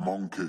Monkey.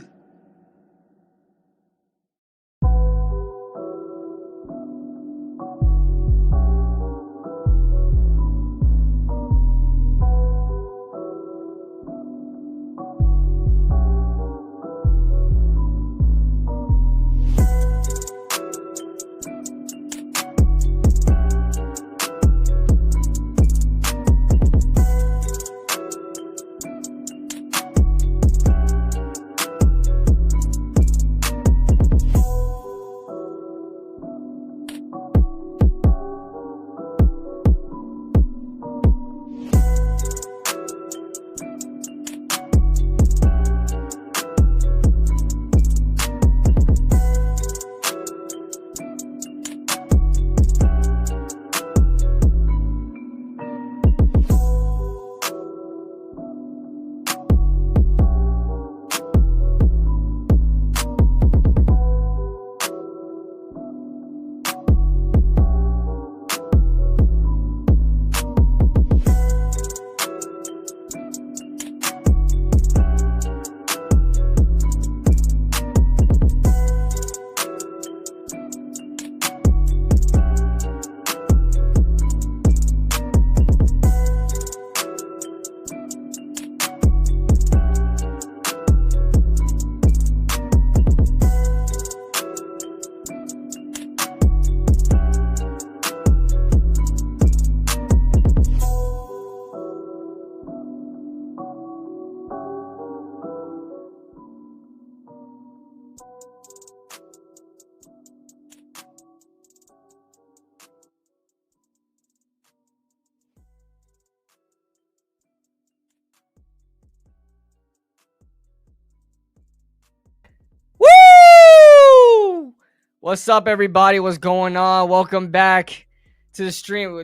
Woo! What's up, everybody? What's going on? Welcome back to the stream.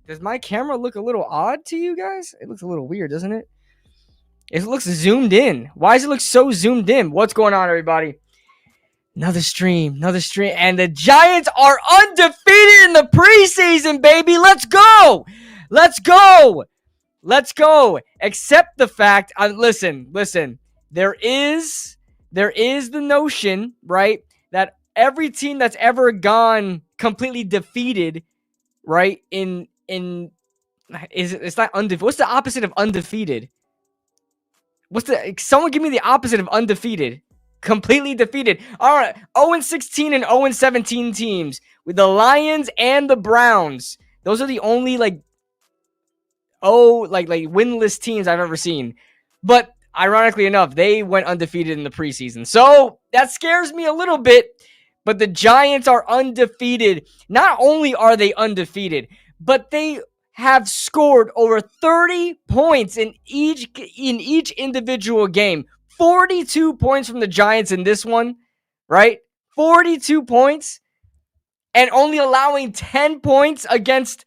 Does my camera look a little odd to you guys? It looks a little weird, doesn't it? It looks zoomed in. Why does it look so zoomed in? What's going on, everybody? Another stream. And the Giants are undefeated in the preseason, baby. Let's go. Except the fact, listen. There is the notion, right, that every team that's ever gone completely defeated, right, it's not undefeated. What's the opposite of undefeated? Someone give me the opposite of undefeated. Completely defeated. All right, 0-16 and 0-17 teams with the Lions and the Browns. Those are the only winless teams I've ever seen. But ironically enough, they went undefeated in the preseason. So that scares me a little bit. But the Giants are undefeated. Not only are they undefeated, but they have scored over 30 points in each individual game. 42 points from the Giants in this one, right? 42 points. And only allowing 10 points against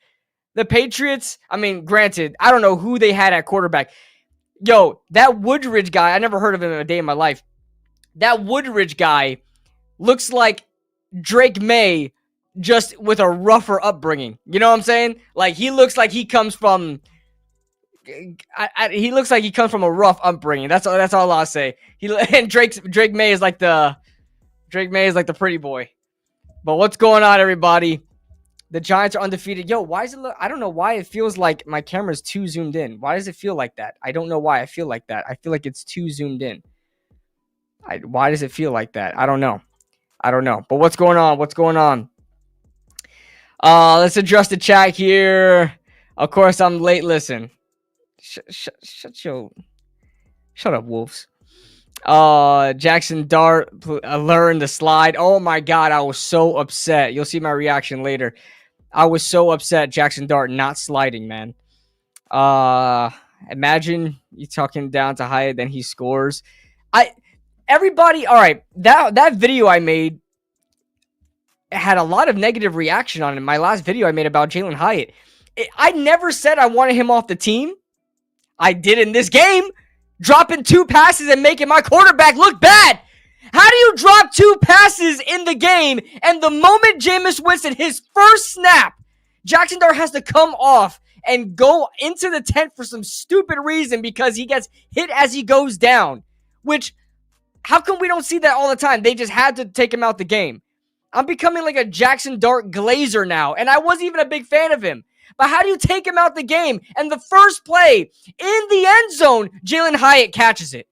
the Patriots. I mean, granted, I don't know who they had at quarterback. Yo, that Woodridge guy, I never heard of him in a day in my life. That Woodridge guy looks like Drake May, just with a rougher upbringing. You know what I'm saying? Like, he looks like he comes from... he looks like he comes from a rough upbringing. That's all I'll say. And Drake May is like the pretty boy. But what's going on, everybody? The Giants are undefeated. Yo, why does it look... I don't know why it feels like my camera's too zoomed in. Why does it feel like that? I don't know why I feel like that. I feel like it's too zoomed in. Why does it feel like that? I don't know. But what's going on? Let's address the chat here. Of course, I'm late. Listen. Shut up, Wolves. Jackson Dart learned the slide. Oh my God, I was so upset. You'll see my reaction later. I was so upset Jackson Dart not sliding, man. Imagine you talking down to Hyatt, then he scores. Everybody, all right, that video I made had a lot of negative reaction on it. My last video I made about Jaylen Hyatt. I never said I wanted him off the team. I did in this game, dropping 2 passes and making my quarterback look bad. How do you drop 2 passes in the game, and the moment Jameis Winston, his first snap, Jackson Dart has to come off and go into the tent for some stupid reason because he gets hit as he goes down, which How come we don't see that all the time? They just had to take him out the game. I'm becoming like a Jackson Dart Glazer now, and I wasn't even a big fan of him. But how do you take him out the game? And the first play in the end zone, Jaylen Hyatt catches it.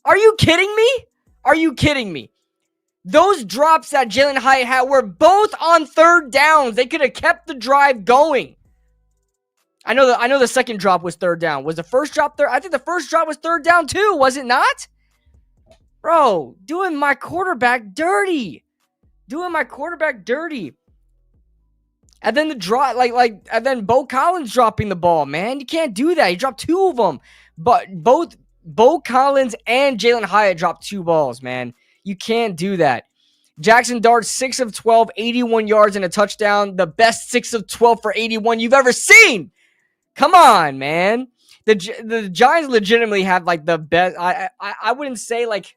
Are you kidding me? Are you kidding me? Those drops that Jaylen Hyatt had were both on third downs. They could have kept the drive going. I know the second drop was third down. Was the first drop third? I think the first drop was third down too, was it not? Bro, doing my quarterback dirty. And then the drop, and then Bo Collins dropping the ball, man. You can't do that. He dropped two of them. But both Bo Collins and Jaylen Hyatt dropped two balls, man. You can't do that. Jackson Dart, 6 of 12, 81 yards and a touchdown. The best 6 of 12 for 81 you've ever seen. Come on, man. The Giants legitimately have like the best. I wouldn't say like,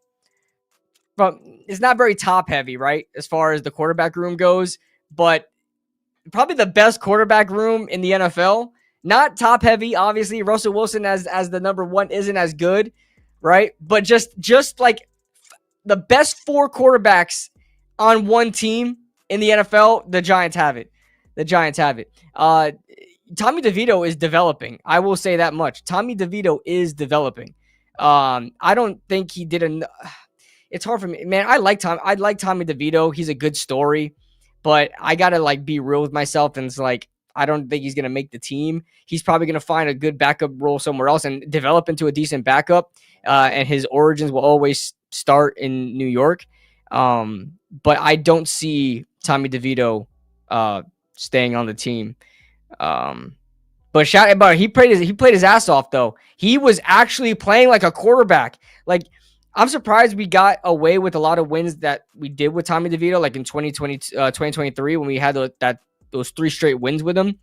but it's not very top heavy, right? As far as the quarterback room goes, but probably the best quarterback room in the NFL. Not top heavy, obviously. Russell Wilson as the number one isn't as good, right? But just like the best 4 quarterbacks on one team in the NFL, the Giants have it. Tommy DeVito is developing. I will say that much. Tommy DeVito is developing. I don't think he did enough. It's hard for me, man. I like Tommy DeVito. He's a good story, but I gotta like be real with myself, and it's like I don't think he's gonna make the team. He's probably gonna find a good backup role somewhere else and develop into a decent backup. And his origins will always start in New York. But I don't see Tommy DeVito staying on the team. But he played his ass off though. He was actually playing like a quarterback. Like I'm surprised we got away with a lot of wins that we did with Tommy DeVito, like in 2023 when we had those 3 straight wins with him.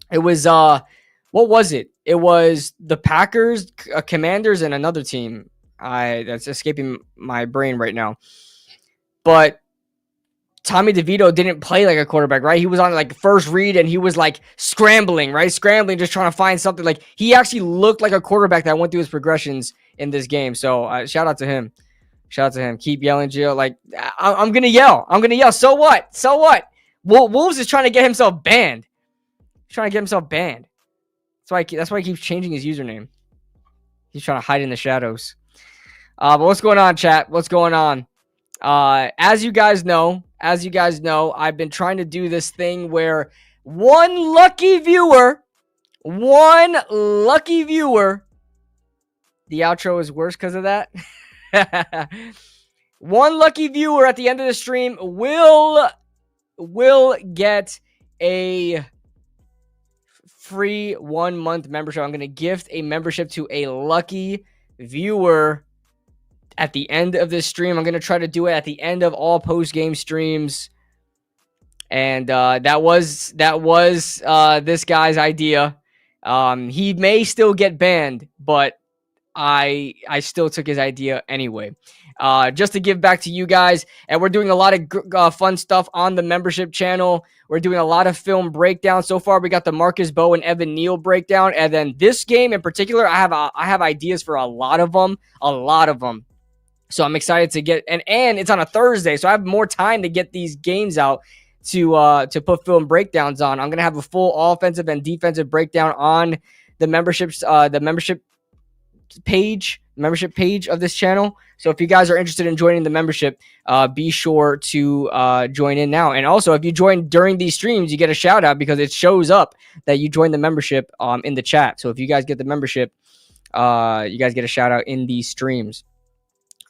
It was what was it? It was the Packers, Commanders, and another team. That's escaping my brain right now. But Tommy DeVito didn't play like a quarterback, right? He was on like first read and he was like scrambling, right? Scrambling, just trying to find something. Like he actually looked like a quarterback that went through his progressions in this game. So shout out to him. Keep yelling, Gio. Like I'm gonna yell. So what? Wolves is trying to get himself banned. That's why he keeps changing his username. He's trying to hide in the shadows. But what's going on, chat? What's going on? As you guys know, I've been trying to do this thing where one lucky viewer, the outro is worse because of that. One lucky viewer at the end of the stream will get a free 1-month membership. I'm going to gift a membership to a lucky viewer at the end of this stream. I'm going to try to do it at the end of all post-game streams. And that was this guy's idea. He may still get banned, but I still took his idea anyway. Just to give back to you guys. And we're doing a lot of fun stuff on the membership channel. We're doing a lot of film breakdowns. So far, we got the Marcus Bowe and Evan Neal breakdown. And then this game in particular, I have ideas for a lot of them. So I'm excited to get, and it's on a Thursday, so I have more time to get these games out to put film breakdowns on. I'm gonna have a full offensive and defensive breakdown on the membership page of this channel. So if you guys are interested in joining the membership, be sure to join in now. And also, if you join during these streams, you get a shout out because it shows up that you joined the membership in the chat. So if you guys get the membership, you guys get a shout out in these streams.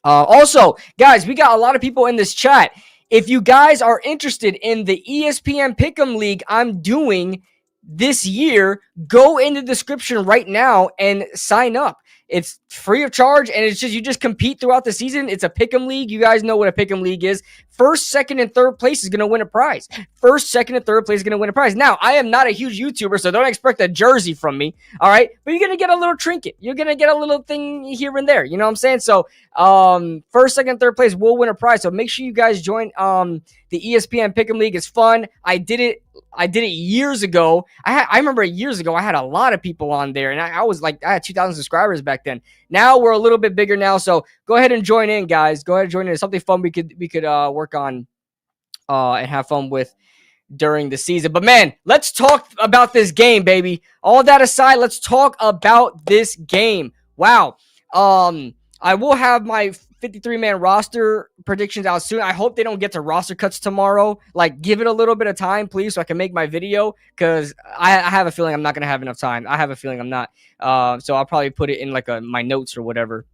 Also, guys, we got a lot of people in this chat. If you guys are interested in the ESPN Pick'em League I'm doing this year, go in the description right now and sign up. It's free of charge, and it's just you just compete throughout the season. It's a pick'em league. You guys know what a pick'em league is. First, second, and third place is going to win a prize. Now, I am not a huge YouTuber, so don't expect a jersey from me, all right? But you're going to get a little trinket. You're going to get a little thing here and there. You know what I'm saying? So, first, second, third place will win a prize. So make sure you guys join the ESPN Pick'em League. It's fun. I did it I did it years ago. I remember years ago I had a lot of people on there, and I was like, I had 2,000 subscribers back then. Now we're a little bit bigger now, so go ahead and join in, guys. Go ahead and join in. It's something fun we could work on and have fun with during the season. But man, let's talk about this game, baby. All that aside, let's talk about this game. Wow. I will have my 53-man roster predictions out soon. I hope they don't get to roster cuts tomorrow. Like, give it a little bit of time, please, so I can make my video, because I have a feeling I'm not going to have enough time. I have a feeling I'm not. So I'll probably put it in like my notes or whatever.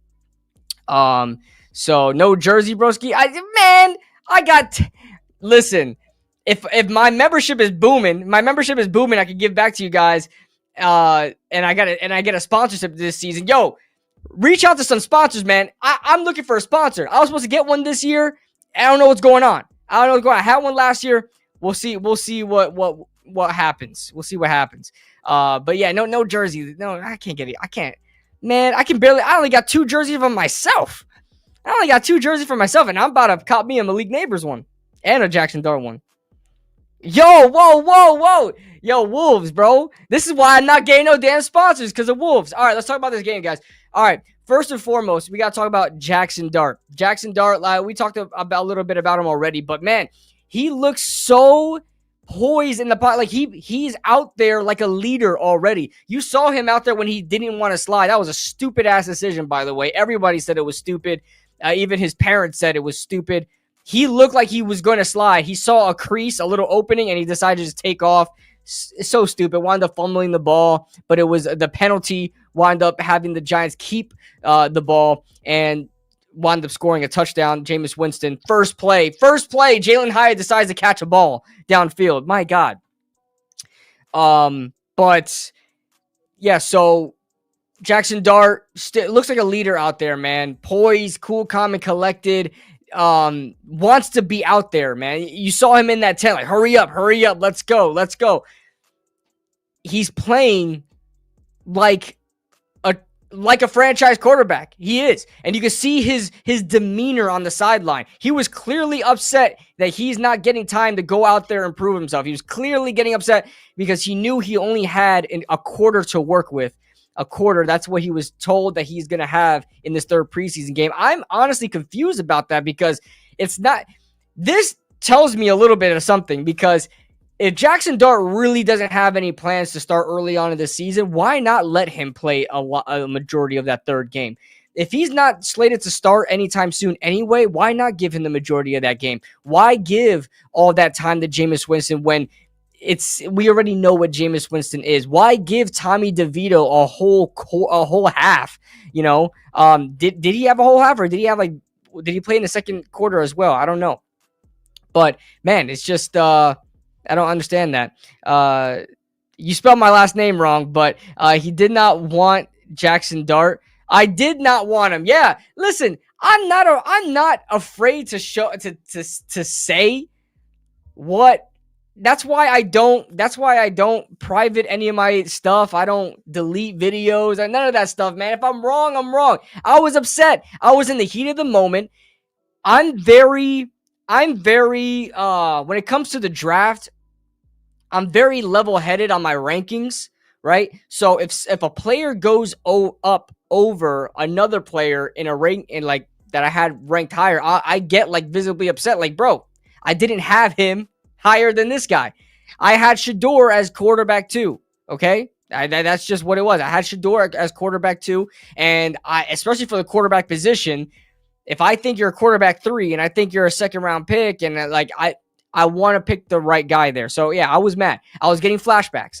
So no jersey, broski. Listen, if my membership is booming, I can give back to you guys. And I get a sponsorship this season. Yo, reach out to some sponsors, man. I'm looking for a sponsor. I was supposed to get one this year. I don't know what's going on. I had one last year. We'll see what happens. We'll see what happens. But yeah, no jersey. No, I can't get it. I can't. Man, I only got 2 jerseys for myself. And I'm about to cop me a Malik Neighbors one and a Jackson Dart one. Yo, whoa. Yo, Wolves, bro. This is why I'm not getting no damn sponsors, because of Wolves. All right, let's talk about this game, guys. All right, first and foremost, we got to talk about Jackson Dart. Jackson Dart, we talked about a little bit about him already, but man, he looks so poised in the pot. Like, he's out there like a leader already. You saw him out there when he didn't want to slide. That was a stupid-ass decision, by the way. Everybody said it was stupid. Even his parents said it was stupid. He looked like he was going to slide. He saw a crease, a little opening, and he decided to just take off. It's so stupid. Wound up fumbling the ball, but it was the penalty. Wound up having the Giants keep the ball and wound up scoring a touchdown. Jameis Winston, first play. Jaylen Hyatt decides to catch a ball downfield. My God. But yeah, so Jackson Dart looks like a leader out there, man. Poised, cool, calm, and collected. Wants to be out there, man. You saw him in that tent, like, hurry up, let's go. He's playing like a franchise quarterback. He is. And you can see his demeanor on the sideline. He was clearly upset that he's not getting time to go out there and prove himself. He was clearly getting upset because he knew he only had a quarter to work with. A quarter, that's what he was told that he's going to have in this third preseason game. I'm honestly confused about that, because it's not. This tells me a little bit of something, because if Jackson Dart really doesn't have any plans to start early on in the season, why not let him play a majority of that third game? If he's not slated to start anytime soon anyway, why not give him the majority of that game? Why give all that time to Jameis Winston when we already know what Jameis Winston is? Why give Tommy DeVito a whole half? You know, did he have a whole half, or did he play in the second quarter as well? I don't know. But man, it's just I don't understand that. You spelled my last name wrong, but he did not want Jackson Dart. I did not want him. Yeah, listen, I'm not afraid to say what. That's why I don't private any of my stuff. I don't delete videos and none of that stuff, man. If I'm wrong, I'm wrong. I was upset. I was in the heat of the moment. I'm very when it comes to the draft, I'm very level-headed on my rankings, right? So if a player goes up over another player in a rank like that I had ranked higher, I get like visibly upset. Like, bro, I didn't have him higher than this guy. I had Shador as quarterback 2, okay? That's just what it was. I had Shador as quarterback 2, and especially for the quarterback position, if I think you're a quarterback 3 and I think you're a second-round pick, and I want to pick the right guy there. So, yeah, I was mad. I was getting flashbacks.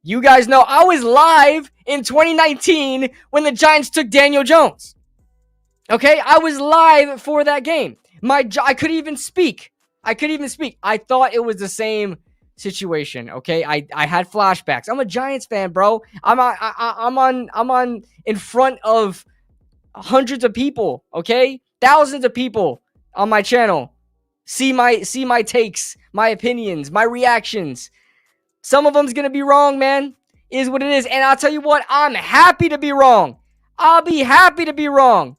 You guys know I was live in 2019 when the Giants took Daniel Jones. Okay? I was live for that game. I couldn't even speak. I thought it was the same situation. Okay, I had flashbacks. I'm a Giants fan, bro. I'm on in front of hundreds of people. Okay, thousands of people on my channel. See my takes, my opinions, my reactions. Some of them's gonna be wrong, man. Is what it is. And I'll tell you what, I'm happy to be wrong. I'll be happy to be wrong.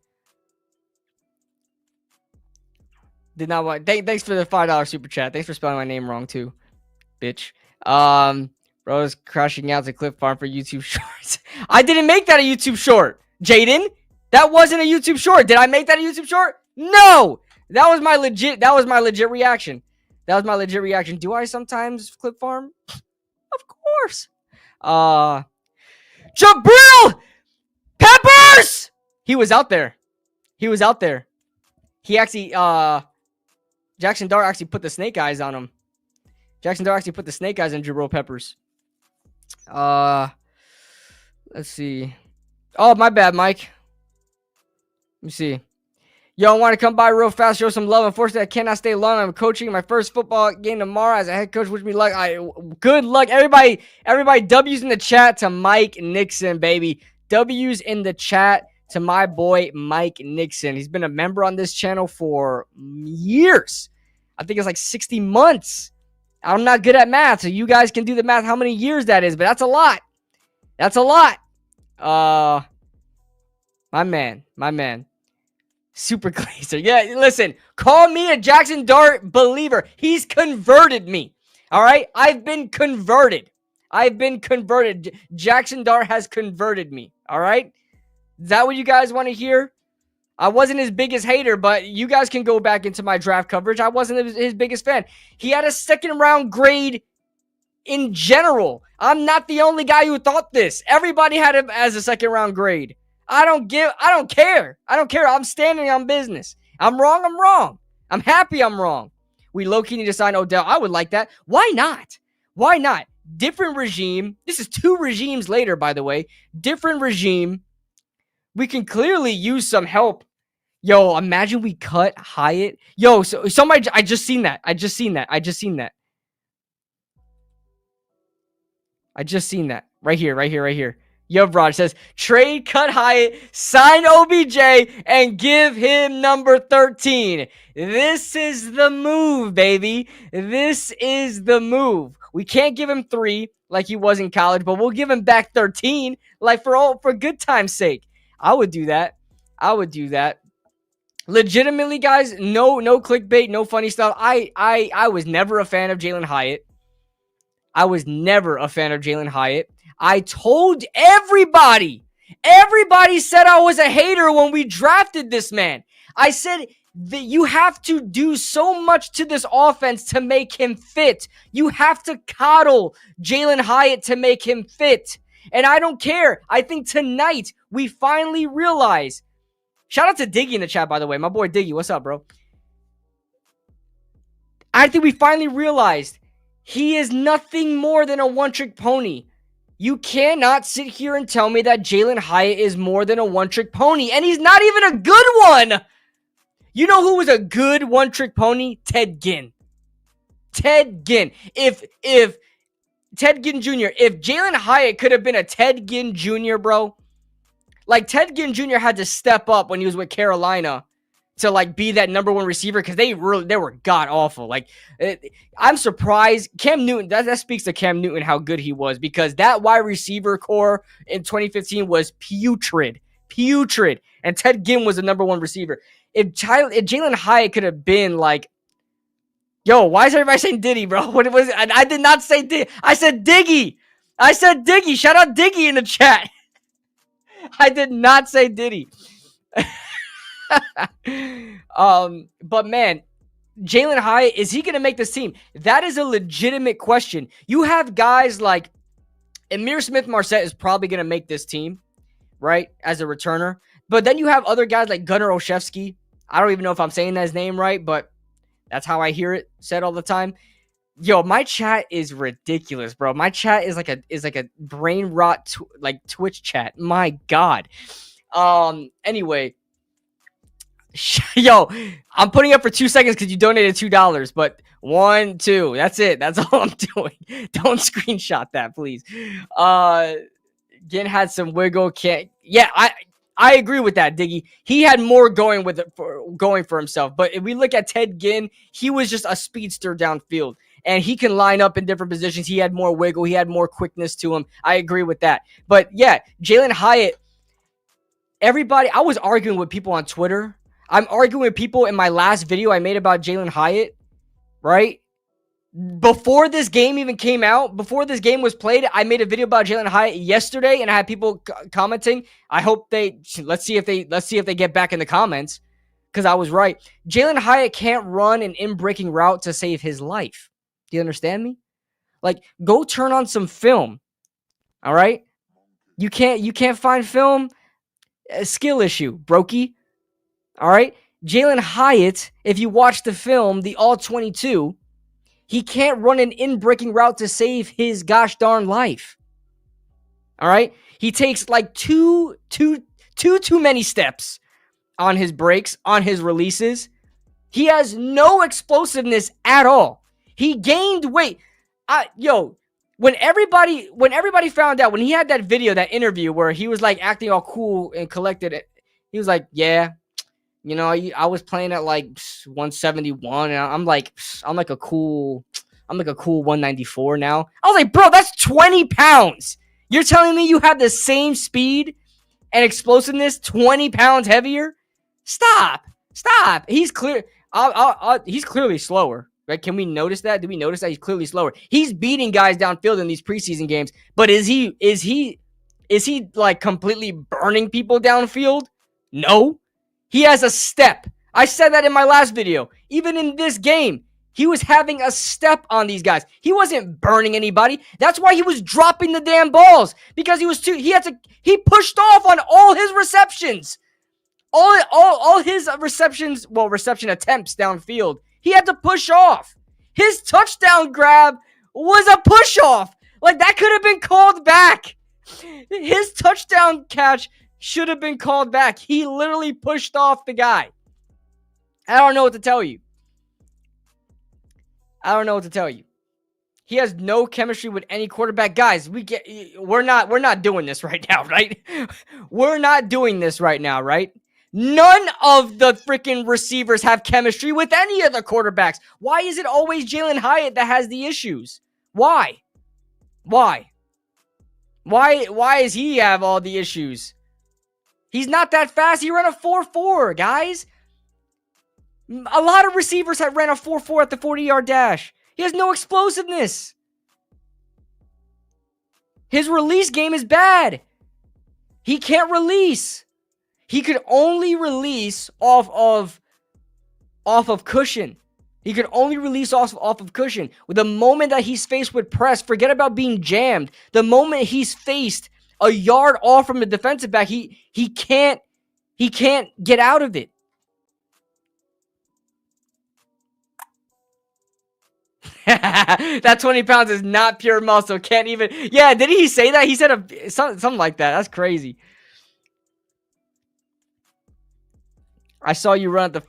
Did not want. Thanks for the $5 super chat. Thanks for spelling my name wrong too. bitch. Bro's crashing out to Cliff Farm for YouTube Shorts. I didn't make that a YouTube short, Jaden. That wasn't a YouTube short. Did I make that a YouTube short? No. That was my legit reaction. Do I sometimes Cliff Farm? Of course. Jabril Peppers. He was out there. He actually Jackson Dart actually put the snake eyes on him. Jabril Peppers. Let's see. Oh, my bad, Mike. Let me see. Yo, I want to come by real fast, show some love. Unfortunately, I cannot stay long. I'm coaching my first football game tomorrow as a head coach. Wish me luck. Good luck, everybody. W's in the chat to Mike Nixon, baby. W's in the chat to my boy Mike Nixon. He's been a member on this channel for years. I think it's like 60 months. I'm not good at math, so you guys can do the math how many years that is, but that's a lot. My man. Super Glazer. Yeah, listen, call me a Jackson Dart believer. He's converted me. All right? I've been converted. Jackson Dart has converted me. All right? Is that what you guys want to hear? I wasn't his biggest hater, but you guys can go back into my draft coverage. I wasn't his biggest fan. He had a second round grade in general. I'm not the only guy who thought this. Everybody had him as a second round grade. I don't care. I'm standing on business. I'm wrong. I'm happy I'm wrong. We low-key need to sign Odell. I would like that. Why not? Different regime. This is 2 regimes later, by the way. Different regime. We can clearly use some help. Yo, imagine we cut Hyatt. Yo, so somebody, I just seen that. Right here. Yo, Rod says, trade, cut Hyatt, sign OBJ, and give him number 13. This is the move, baby. This is the move. We can't give him 3 like he was in college, but we'll give him back 13, like for good time's sake. I would do that. Legitimately, guys, no clickbait, no funny stuff. I was never a fan of Jaylen Hyatt. I told everybody. Everybody said I was a hater when we drafted this man. I said that you have to do so much to this offense to make him fit. You have to coddle Jaylen Hyatt to make him fit. And I don't care. I think tonight we finally realize. Shout out to Diggy in the chat, by the way. My boy Diggy, what's up, bro? I think we finally realized he is nothing more than a one-trick pony. You cannot sit here and tell me that Jaylen Hyatt is more than a one-trick pony, and he's not even a good one. You know who was a good one-trick pony? Ted Ginn. If Ted Ginn Jr., if Jaylen Hyatt could have been a Ted Ginn Jr., bro, like Ted Ginn Jr. had to step up when he was with Carolina to like be that number 1 receiver because they were god awful. Like I'm surprised Cam Newton. That speaks to Cam Newton how good he was, because that wide receiver core in 2015 was putrid, and Ted Ginn was the number 1 receiver. If Jaylen Hyatt could have been like, yo, why is everybody saying Diddy, bro? What was it? I did not say Diddy. I said Diggy. Shout out Diggy in the chat. I did not say Diddy. But man, Jaylen Hyatt, is he going to make this team? That is a legitimate question. You have guys like Amir Smith-Marset is probably going to make this team, right, as a returner. But then you have other guys like Gunnar Olszewski. I don't even know if I'm saying his name right, but that's how I hear it said all the time. Yo, my chat is ridiculous, bro. My chat is like a brain rot like Twitch chat. My God. Anyway, yo, I'm putting up for 2 seconds because you donated $2, but 1, 2, that's it. That's all I'm doing. Don't screenshot that, please. Ginn had some wiggle. Yeah, I agree with that, Diggy. He had more going for himself. But if we look at Ted Ginn, he was just a speedster downfield, and he can line up in different positions. He had more wiggle. He had more quickness to him. I agree with that. But yeah, Jaylen Hyatt. I was arguing with people on Twitter. I'm arguing with people in my last video I made about Jaylen Hyatt, right? Before this game even came out, before this game was played, I made a video about Jaylen Hyatt yesterday, and I had people commenting. I hope let's see if they get back in the comments, because I was right. Jaylen Hyatt can't run an in-breaking route to save his life. Do you understand me? Like, go turn on some film. All right, you can't find film. A skill issue, brokey. All right, Jaylen Hyatt. If you watch the film, the all 22. He can't run an in-breaking route to save his gosh darn life. All right? He takes like too many steps on his breaks, on his releases. He has no explosiveness at all. He gained weight. When everybody found out, when he had that video, that interview where he was like acting all cool and collected, he was like, yeah, I was playing at like 171, and I'm like a cool 194 now. I was like, bro, that's 20 pounds. You're telling me you have the same speed and explosiveness, 20 pounds heavier? Stop. He's he's clearly slower. Right? Can we notice that? Do we notice that he's clearly slower? He's beating guys downfield in these preseason games, but is he like completely burning people downfield? No. He has a step. I said that in my last video. Even in this game, he was having a step on these guys. He wasn't burning anybody. That's why he was dropping the damn balls, because he pushed off on all his receptions. All his reception attempts downfield. He had to push off. His touchdown grab was a push off. Like, that could have been called back. His touchdown catch should have been called back. He literally pushed off the guy. I don't know what to tell you. He has no chemistry with any quarterback. Guys, we're not doing this right now, right? We're not doing this right now, right? None of the freaking receivers have chemistry with any of the quarterbacks. Why is it always Jaylen Hyatt that has the issues? Why does he have all the issues? He's not that fast. He ran a 4.4, guys. A lot of receivers have ran a 4.4 at the 40-yard dash. He has no explosiveness. His release game is bad. He can't release. He could only release off of cushion. He could only release off of cushion. The moment that he's faced with press, forget about being jammed. The moment he's faced a yard off from the defensive back, he can't get out of it. That 20 pounds is not pure muscle. Can't even. Yeah, did he say that? He said something like that. That's crazy. I saw you run a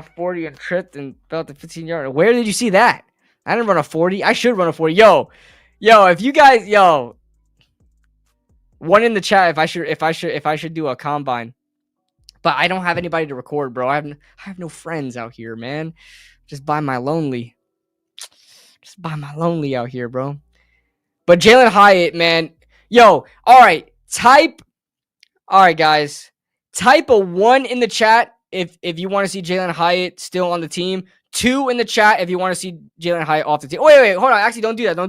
40 and tripped and fell at the 15-yard. Where did you see that? I didn't run a 40. I should run a 40. Yo, if you guys, one in the chat if I should do a combine. But I don't have anybody to record, bro. I have no friends out here, man. Just by my lonely out here, bro. But Jaylen Hyatt, man. All right. All right, guys. Type a 1 in the chat if you want to see Jaylen Hyatt still on the team. 2 in the chat if you want to see Jaylen Hyatt off the team. Wait, hold on. Actually, don't do that.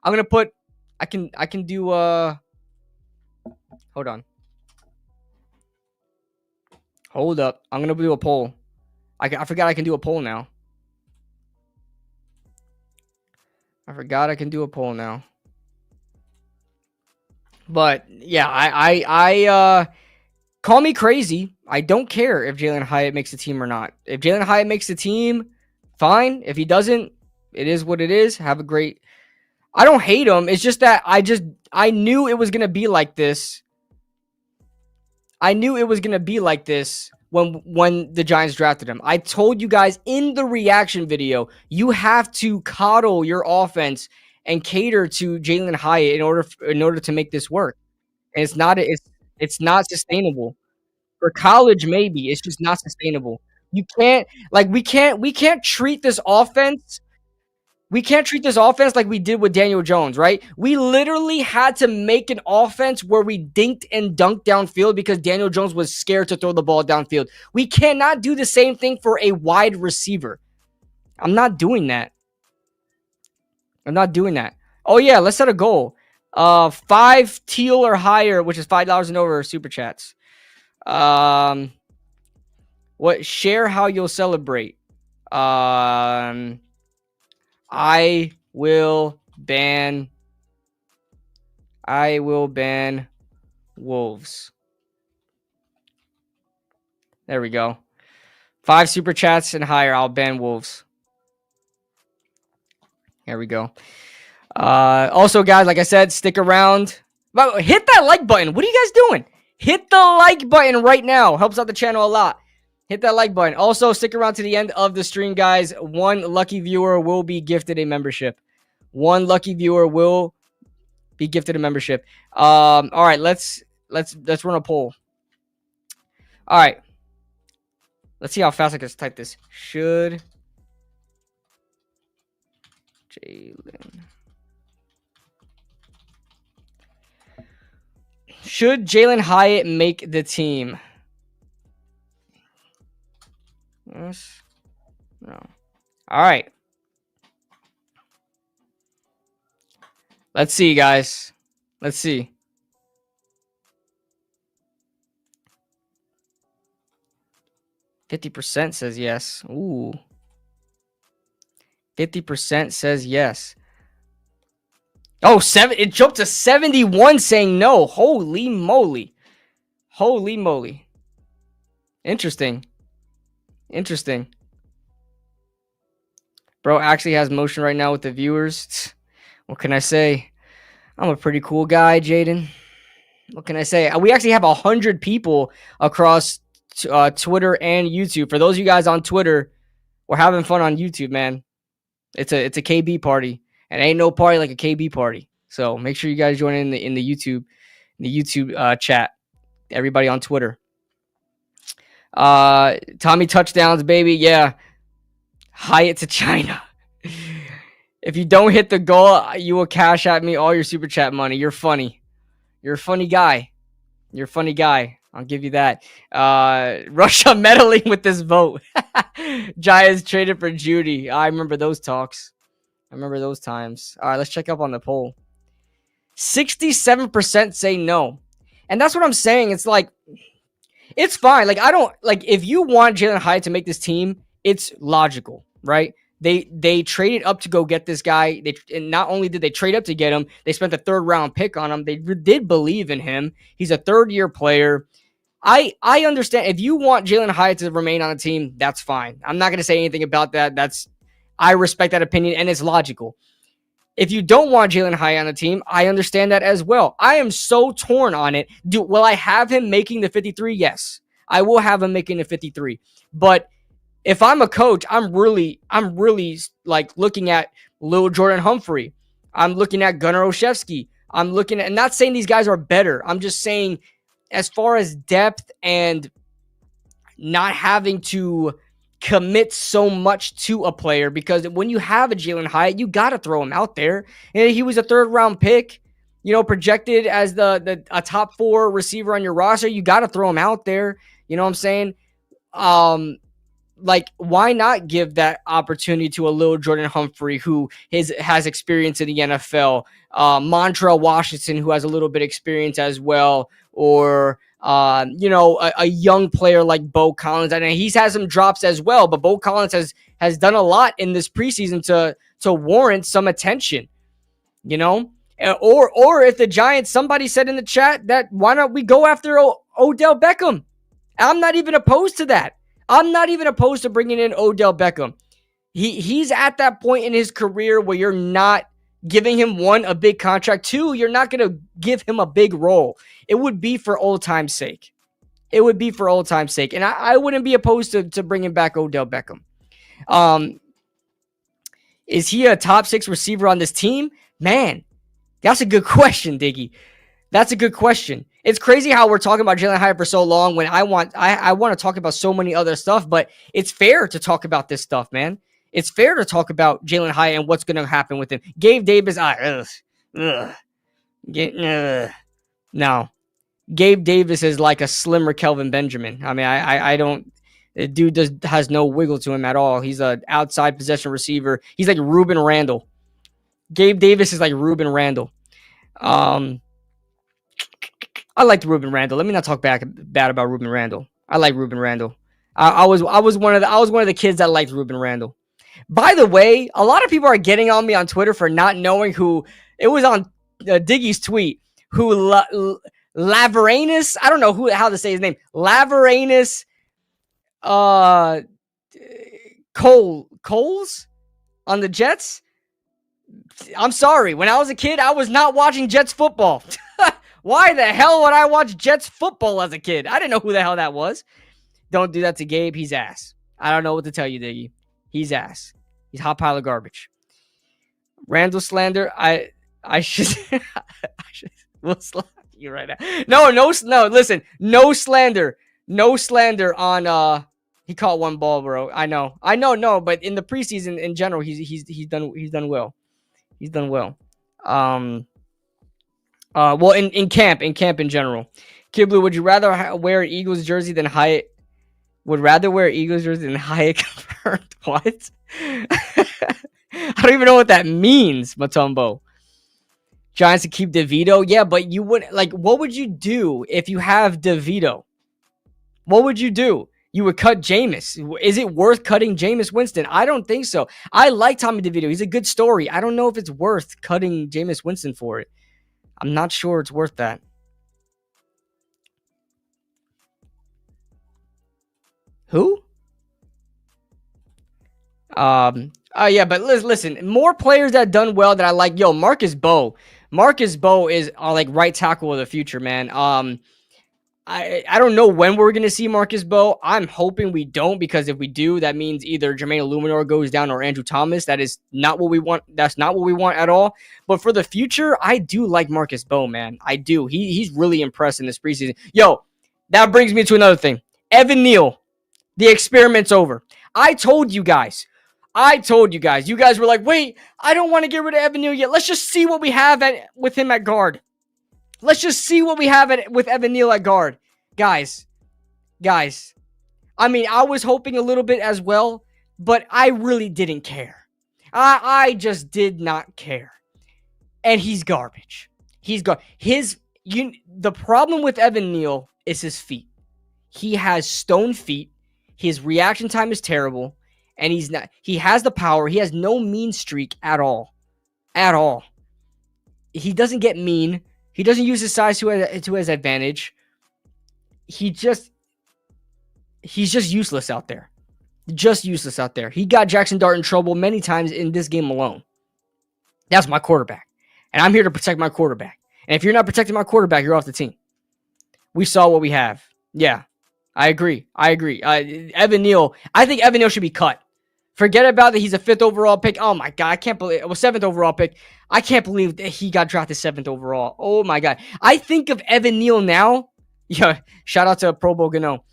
I'm gonna put. I can do. Hold on. Hold up. I'm gonna do a poll. I forgot I can do a poll now. But yeah, I call me crazy. I don't care if Jaylen Hyatt makes the team or not. If Jaylen Hyatt makes the team, fine. If he doesn't, it is what it is. Have a great. I don't hate him. It's just that I knew it was gonna be like this. When the Giants drafted him. I told you guys in the reaction video, you have to coddle your offense and cater to Jaylen Hyatt in order to make this work. And it's not sustainable. For college, maybe. It's just not sustainable. You can't we can't treat this offense. We can't treat this offense like we did with Daniel Jones, right? We literally had to make an offense where we dinked and dunked downfield because Daniel Jones was scared to throw the ball downfield. We cannot do the same thing for a wide receiver. I'm not doing that. I'm not doing that. Oh yeah, let's set a goal. 5 teal or higher, which is $5 and over super chats. What share how you'll celebrate? I will ban wolves. There we go. 5 super chats and higher, I'll ban wolves. There we go. Also, guys, like I said, stick around. Hit that like button. What are you guys doing? Hit the like button right now. Helps out the channel a lot. Hit that like button. Also, stick around to the end of the stream, guys. One lucky viewer will be gifted a membership. One lucky viewer will be gifted a membership. All right, let's run a poll. All right. Let's see how fast I can type this. Should Jaylen Hyatt make the team? Yes. No. All right. Let's see, guys. Let's see. %50 says yes. Ooh. 50% says yes. Oh, it jumped to 71 saying no. Holy moly. Holy moly. Interesting. Interesting. Bro actually has motion right now with the viewers. What can I say? I'm a pretty cool guy, Jaden. What can I say? We actually have 100 people across Twitter and YouTube. For those of you guys on Twitter, we're having fun on YouTube, man. It's a KB party, and ain't no party like a KB party. So make sure you guys join in the YouTube chat. Everybody on Twitter. Tommy touchdowns, baby. Yeah. Hyatt to China. If you don't hit the goal, you will cash at me all your super chat money. You're funny. You're a funny guy. You're a funny guy. I'll give you that. Russia meddling with this vote. Giants traded for Judy. I remember those talks. I remember those times. All right, let's check up on the poll. 67% say no. And that's what I'm saying. It's like, it's fine. Like, I don't, like, if you want Jaylen Hyatt to make this team, it's logical, right? They traded up to go get this guy. And not only did they trade up to get him, they spent the 3rd round pick on him. They did believe in him. He's a 3rd-year player. I understand. If you want Jaylen Hyatt to remain on the team, that's fine. I'm not going to say anything about that. I respect that opinion, and it's logical. If you don't want Jaylen Hyatt on the team, I understand that as well. I am so torn on it. Will I have him making the 53? Yes. I will have him making the 53. But if I'm a coach, I'm really like looking at Lil Jordan Humphrey. I'm looking at Gunnar Olszewski. I'm looking at, and not saying these guys are better. I'm just saying, as far as depth and not having to commit so much to a player, because when you have a Jaylen Hyatt, you got to throw him out there. And he was a 3rd round pick, projected as a top 4 receiver on your roster. You got to throw him out there. You know what I'm saying? Like, why not give that opportunity to a Lil Jordan Humphrey who has experience in the NFL, Montrell Washington, who has a little bit of experience as well, or a young player like Bo Collins. I mean, he's had some drops as well, but Bo Collins has done a lot in this preseason to warrant some attention, or if the Giants, somebody said in the chat that why not we go after Odell Beckham? I'm not even opposed to that. I'm not even opposed to bringing in Odell Beckham. He's at that point in his career where you're not giving him, 1, a big contract. 2, you're not going to give him a big role. It would be for old time's sake. It would be for old time's sake. And I wouldn't be opposed to bringing back Odell Beckham. Is he a top 6 receiver on this team? Man, that's a good question, Diggy. That's a good question. It's crazy how we're talking about Jaylen Hyatt for so long when I want to talk about so many other stuff, but it's fair to talk about this stuff, man. It's fair to talk about Jaylen Hyatt and what's going to happen with him. Gabe Davis, no. Gabe Davis is like a slimmer Kelvin Benjamin. I mean, I don't. The dude has no wiggle to him at all. He's an outside possession receiver. He's like Ruben Randall. Gabe Davis is like Ruben Randle. Um, I liked Ruben Randle. Let me not talk bad about Ruben Randle. I like Ruben Randle. I was one of the kids that liked Ruben Randle. By the way, a lot of people are getting on me on Twitter for not knowing who it was on Diggy's tweet. Who Lavaranus? I don't know how to say his name. Lavaranus uh Coles on the Jets. I'm sorry. When I was a kid, I was not watching Jets football. Why the hell would I watch Jets football as a kid? I didn't know who the hell that was. Don't do that to Gabe. He's ass. I don't know what to tell you, Diggy. He's ass. He's a hot pile of garbage. Randall slander. I should. I should. We'll slap you right now. No. Listen, no slander. No slander on. He caught one ball, bro. I know. No, but in the preseason in general, he's done well. He's done well. Well, in camp in general. Kid Blue, would you rather wear an Eagles jersey than Hyatt? Would rather wear Eagles jersey than Hyatt confirmed. What? I don't even know what that means, Matumbo. Giants to keep DeVito? Yeah, but you would what would you do if you have DeVito? What would you do? You would cut Jameis. Is it worth cutting Jameis Winston? I don't think so. I like Tommy DeVito. He's a good story. I don't know if it's worth cutting Jameis Winston for it. I'm not sure it's worth that. Who? Yeah, but listen, more players that done well that I like. Yo, Marcus Bowe. Marcus Bowe is like right tackle of the future, man. I don't know when we're gonna see Marcus Bowe. I'm hoping we don't, because if we do, that means either Jermaine Illuminor goes down or Andrew Thomas. That is not what we want. That's not what we want at all. But for the future, I do like Marcus Bowe, man. I do. He's really impressed in this preseason. Yo, that brings me to another thing. Evan Neal, the experiment's over. I told you guys. You guys were like, wait, I don't want to get rid of Evan Neal yet. Let's just see what we have with him at guard. Let's just see what we have with Evan Neal at guard. Guys. I mean, I was hoping a little bit as well, but I really didn't care. I just did not care. And he's garbage. The problem with Evan Neal is his feet. He has stone feet. His reaction time is terrible. And he has the power. He has no mean streak at all. At all. He doesn't get mean. He doesn't use his size to his advantage. He's just useless out there. Just useless out there. He got Jackson Dart in trouble many times in this game alone. That's my quarterback. And I'm here to protect my quarterback. And if you're not protecting my quarterback, you're off the team. We saw what we have. Yeah, I agree. Evan Neal, I think Evan Neal should be cut. Forget about that. He's a 5th overall pick. Oh my God. I can't believe it was 7th overall pick. I can't believe that he got drafted 7th overall. Oh my God. I think of Evan Neal now. Yeah. Shout out to Pro Bowl Gano.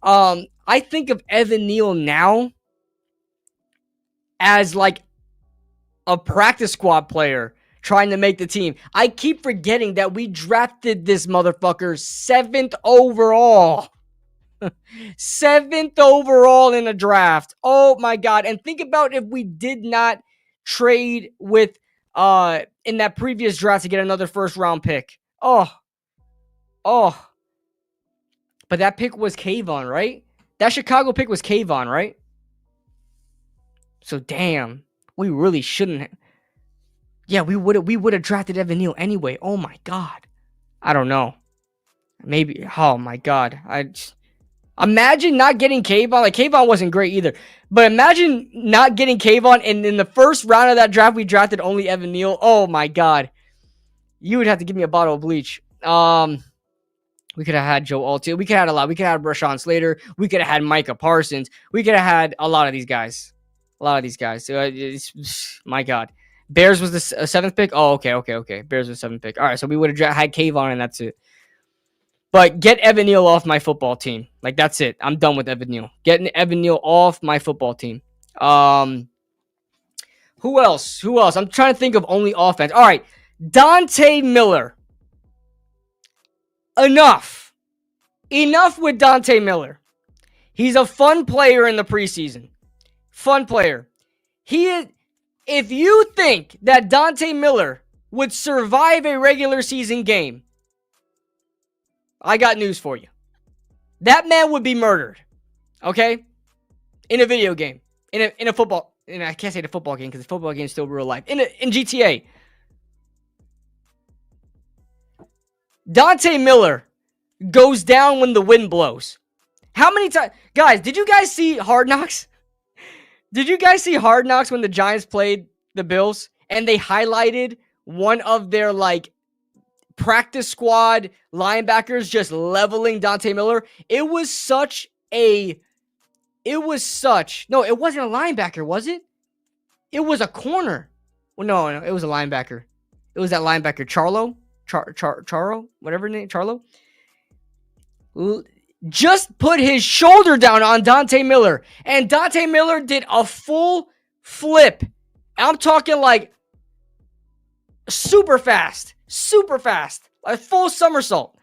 I think of Evan Neal now as like a practice squad player trying to make the team. I keep forgetting that we drafted this motherfucker 7th overall. 7th overall in the draft. Oh my God. And think about if we did not trade with in that previous draft to get another 1st round pick. Oh. But that pick was Kayvon, right? That Chicago pick was Kayvon, right? So damn, we really shouldn't have. Yeah, we would have drafted Evan Neal anyway. Oh my God. I don't know. Maybe. Oh my God. Imagine not getting Kayvon. Like, Kayvon wasn't great either. But imagine not getting Kayvon, and in the 1st round of that draft, we drafted only Evan Neal. Oh, my God. You would have to give me a bottle of bleach. We could have had Joe Alt. We could have had a lot. We could have had Rashawn Slater. We could have had Micah Parsons. We could have had a lot of these guys. My God. Bears was the 7th pick? Oh, okay. Bears was the 7th pick. All right, so we would have had Kayvon, and that's it. But get Evan Neal off my football team. Like, that's it. I'm done with Evan Neal. Getting Evan Neal off my football team. Who else? I'm trying to think of only offense. All right. Dante Miller. Enough with Dante Miller. He's a fun player in the preseason. Fun player. If you think that Dante Miller would survive a regular season game, I got news for you. That man would be murdered, okay? In a video game, in a football, and I can't say the football game because the football game is still real life. In GTA, Dante Miller goes down when the wind blows. How many times, guys? Did you guys see Hard Knocks? Did you guys see Hard Knocks when the Giants played the Bills and they highlighted one of their practice squad linebackers just leveling Dante Miller? It wasn't a linebacker, was it? It was a corner. Well, no, it was a linebacker. It was that linebacker, Charo, whatever his name, Charlo. Just put his shoulder down on Dante Miller, and Dante Miller did a full flip. I'm talking super fast, a full somersault.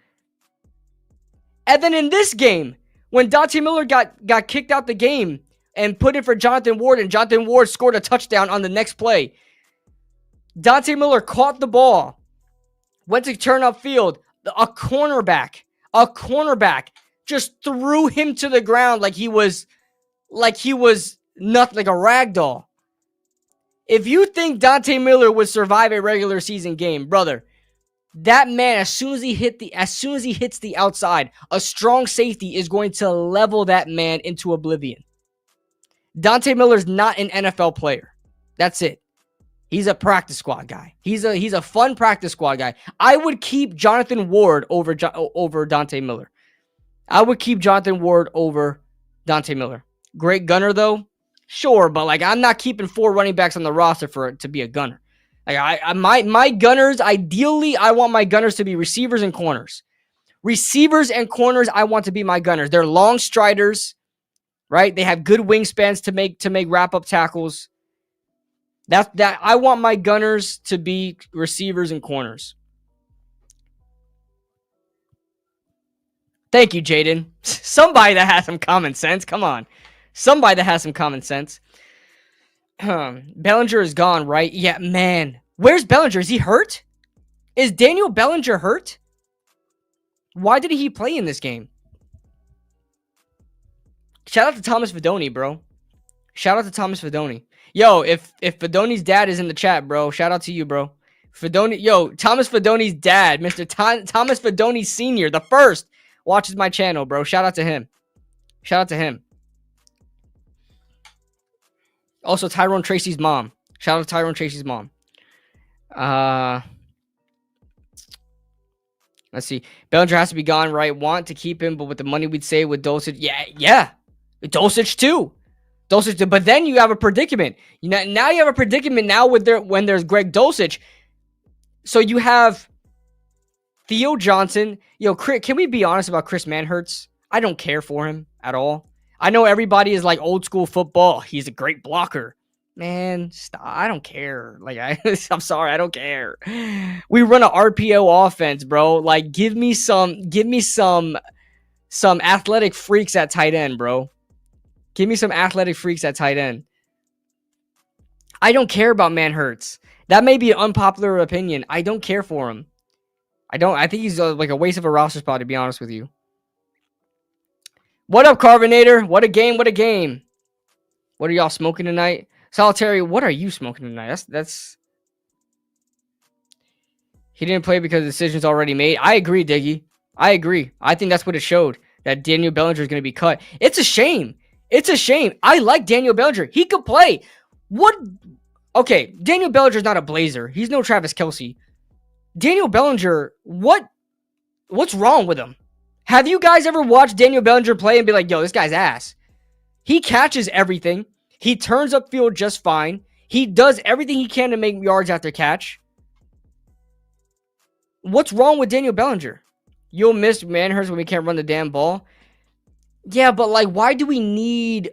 And then in this game, when Dante Miller got kicked out the game and put in for Jonathan Ward, and Jonathan Ward scored a touchdown on the next play, Dante Miller caught the ball, went to turn upfield. A cornerback just threw him to the ground like he was nothing, like a rag doll. If you think Dante Miller would survive a regular season game, brother, that man, as soon as he hits the outside, a strong safety is going to level that man into oblivion. Dante Miller's not an NFL player. That's it. He's a practice squad guy. He's a fun practice squad guy. I would keep Jonathan Ward over Dante Miller. I would keep Jonathan Ward over Dante Miller. Great gunner though, sure, but I'm not keeping 4 running backs on the roster for it to be a gunner. My gunners, ideally, I want my gunners to be receivers and corners. Receivers and corners, I want to be my gunners. They're long striders, right? They have good wingspans to make wrap up tackles. That I want my gunners to be receivers and corners. Thank you, Jaden. Somebody that has some common sense. Come on. Somebody that has some common sense. Bellinger is gone, right? Yeah, man. Where's Bellinger? Is he hurt? Is Daniel Bellinger hurt? Why didn't he play in this game? Shout out to Thomas Fedoni, bro. Shout out to Thomas Fedoni. Yo, if Fedoni's dad is in the chat, bro, shout out to you, bro. Thomas Fedoni's dad, Mr. Thomas Fedoni Sr., the first, watches my channel, bro. Shout out to him. Also, Tyrone Tracy's mom. Shout out to Tyrone Tracy's mom. Let's see. Bellinger has to be gone, right? Want to keep him, but with the money we'd save with Dulcich. Yeah. Dulcich too. But then you have a predicament. Now you have a predicament now when there's Greg Dulcich. So you have Theo Johnson. Yo, can we be honest about Chris Manhertz? I don't care for him at all. I know everybody is old school football. He's a great blocker. Man, stop. I don't care. I'm sorry. I don't care. We run an RPO offense, bro. Give me some athletic freaks at tight end, bro. Give me some athletic freaks at tight end. I don't care about Manhertz. That may be an unpopular opinion. I don't care for him. I think he's a waste of a roster spot, to be honest with you. What up, Carbonator? What a game. What are y'all smoking tonight? Solitary, what are you smoking tonight? That's he didn't play because the decision's already made. I agree, Diggy. I agree. I think that's what it showed, that Daniel Bellinger is going to be cut. It's a shame. I like Daniel Bellinger. He could play. Okay, Daniel Bellinger's not a Blazer. He's no Travis Kelce. Daniel Bellinger, what's wrong with him? Have you guys ever watched Daniel Bellinger play and be like, yo, this guy's ass? He catches everything. He turns upfield just fine. He does everything he can to make yards after catch. What's wrong with Daniel Bellinger? You'll miss Manhertz when we can't run the damn ball. Yeah, but why do we need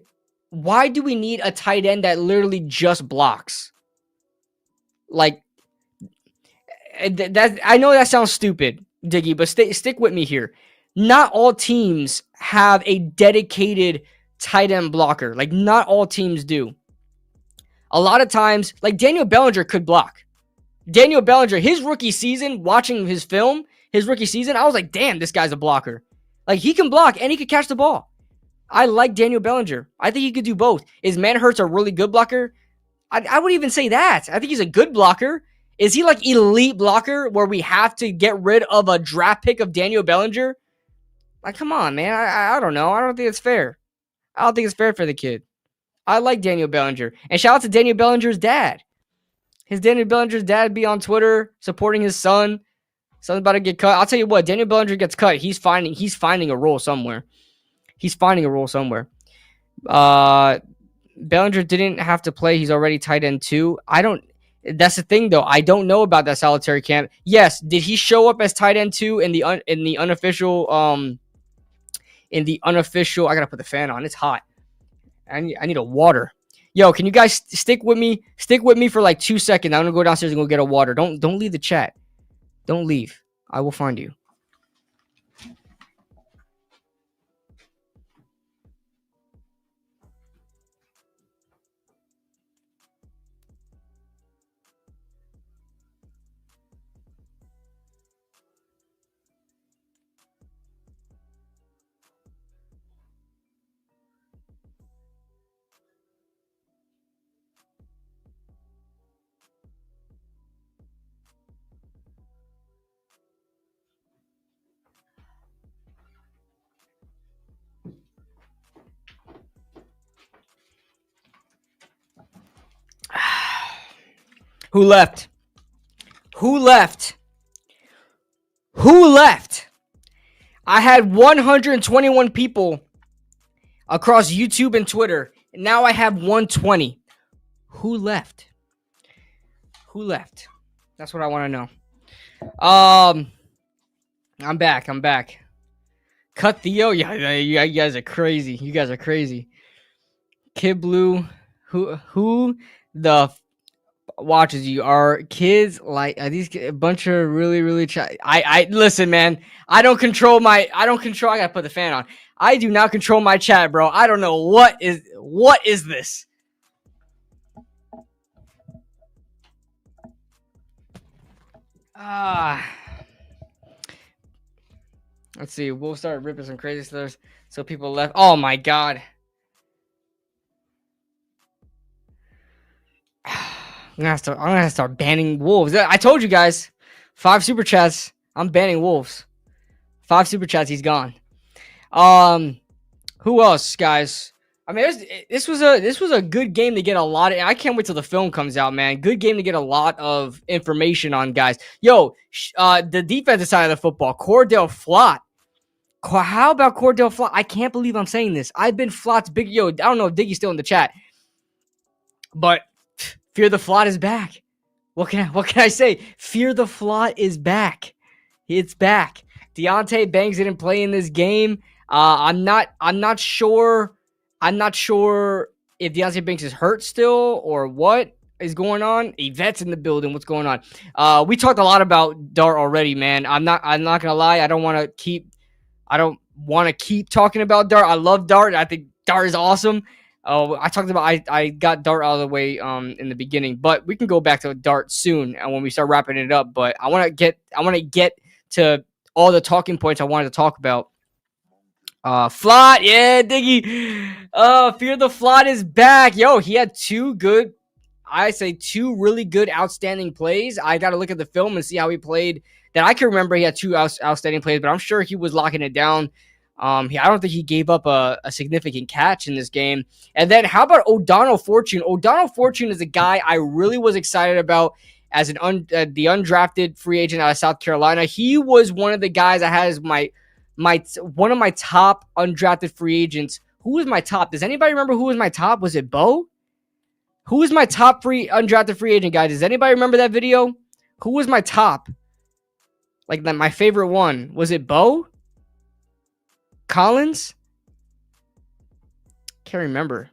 a tight end that literally just blocks? I know that sounds stupid, Diggy, but stick with me here. Not all teams have a dedicated tight end blocker. Not all teams do. A lot of times, like Daniel Bellinger could block. Daniel Bellinger, his rookie season, watching his film, his rookie season, I was like, damn, this guy's a blocker. Like, he can block and he can catch the ball. I like Daniel Bellinger. I think he could do both. Is Manhurts a really good blocker? I wouldn't even say that. I think he's a good blocker. Is he like elite blocker where we have to get rid of a draft pick of Daniel Bellinger? Like, come on, man. I don't know. I don't think it's fair. I don't think it's fair for the kid. I like Daniel Bellinger. And shout out to Daniel Bellinger's dad. Daniel Bellinger's dad be on Twitter supporting his son. Son's about to get cut. I'll tell you what, Daniel Bellinger gets cut. He's finding a role somewhere. Bellinger didn't have to play. He's already tight end 2. That's the thing though. I don't know about that solitary camp. Yes, did he show up as tight end 2 in the unofficial I gotta put the fan on. It's hot. I need a water. Yo, can you guys stick with me? Stick with me for like 2 seconds. I'm gonna go downstairs and go get a water. Don't leave the chat. Don't leave. I will find you. Who left? I had 121 people across YouTube and Twitter. And now I have 120. Who left? That's what I want to know. I'm back. Cut Theo. Yeah, you guys are crazy. Kid Blue. Who the watches you? Are kids like, are these a bunch of really I listen, man. I gotta put the fan on. I do not control my chat, bro. I don't know what is this. Let's see. We'll start ripping some crazy stuff so people left. Oh my god. I'm gonna start banning wolves. I told you guys, 5 super chats. I'm banning wolves. 5 super chats. He's gone. Who else, guys? I mean, this was a good game to get a lot of. I can't wait till the film comes out, man. Good game to get a lot of information on, guys. Yo, the defensive side of the football, Cordell Flott. How about Cordell Flott? I can't believe I'm saying this. I've been Flott's big. Yo, I don't know if Diggy's still in the chat, but Fear the Flott is back. What can I say? Fear the Flott is back. It's back. Deontay Banks didn't play in this game. I'm not sure if Deontay Banks is hurt still or what is going on. Yvette's in the building. What's going on? We talked a lot about Dart already, man. I'm not gonna lie. I don't want to keep talking about Dart. I love Dart. I think Dart is awesome. I got Dart out of the way in the beginning, but we can go back to Dart soon and when we start wrapping it up. But I want to get to all the talking points I wanted to talk about. Flott, yeah, Diggy. Fear the Flott is back. Yo, he had 2 really good, outstanding plays. I got to look at the film and see how he played. That I can remember he had 2 outstanding plays, but I'm sure he was locking it down. I don't think he gave up a significant catch in this game. And then how about O'Donnell Fortune? O'Donnell Fortune is a guy I really was excited about as the undrafted free agent out of South Carolina. He was one of the guys I had as one of my top undrafted free agents. Who was my top? Does anybody remember who was my top? Was it Bo? Who was my top undrafted free agent, guys? Does anybody remember that video? Who was my top? Like my favorite one. Was it Bo? Collins? I can't remember.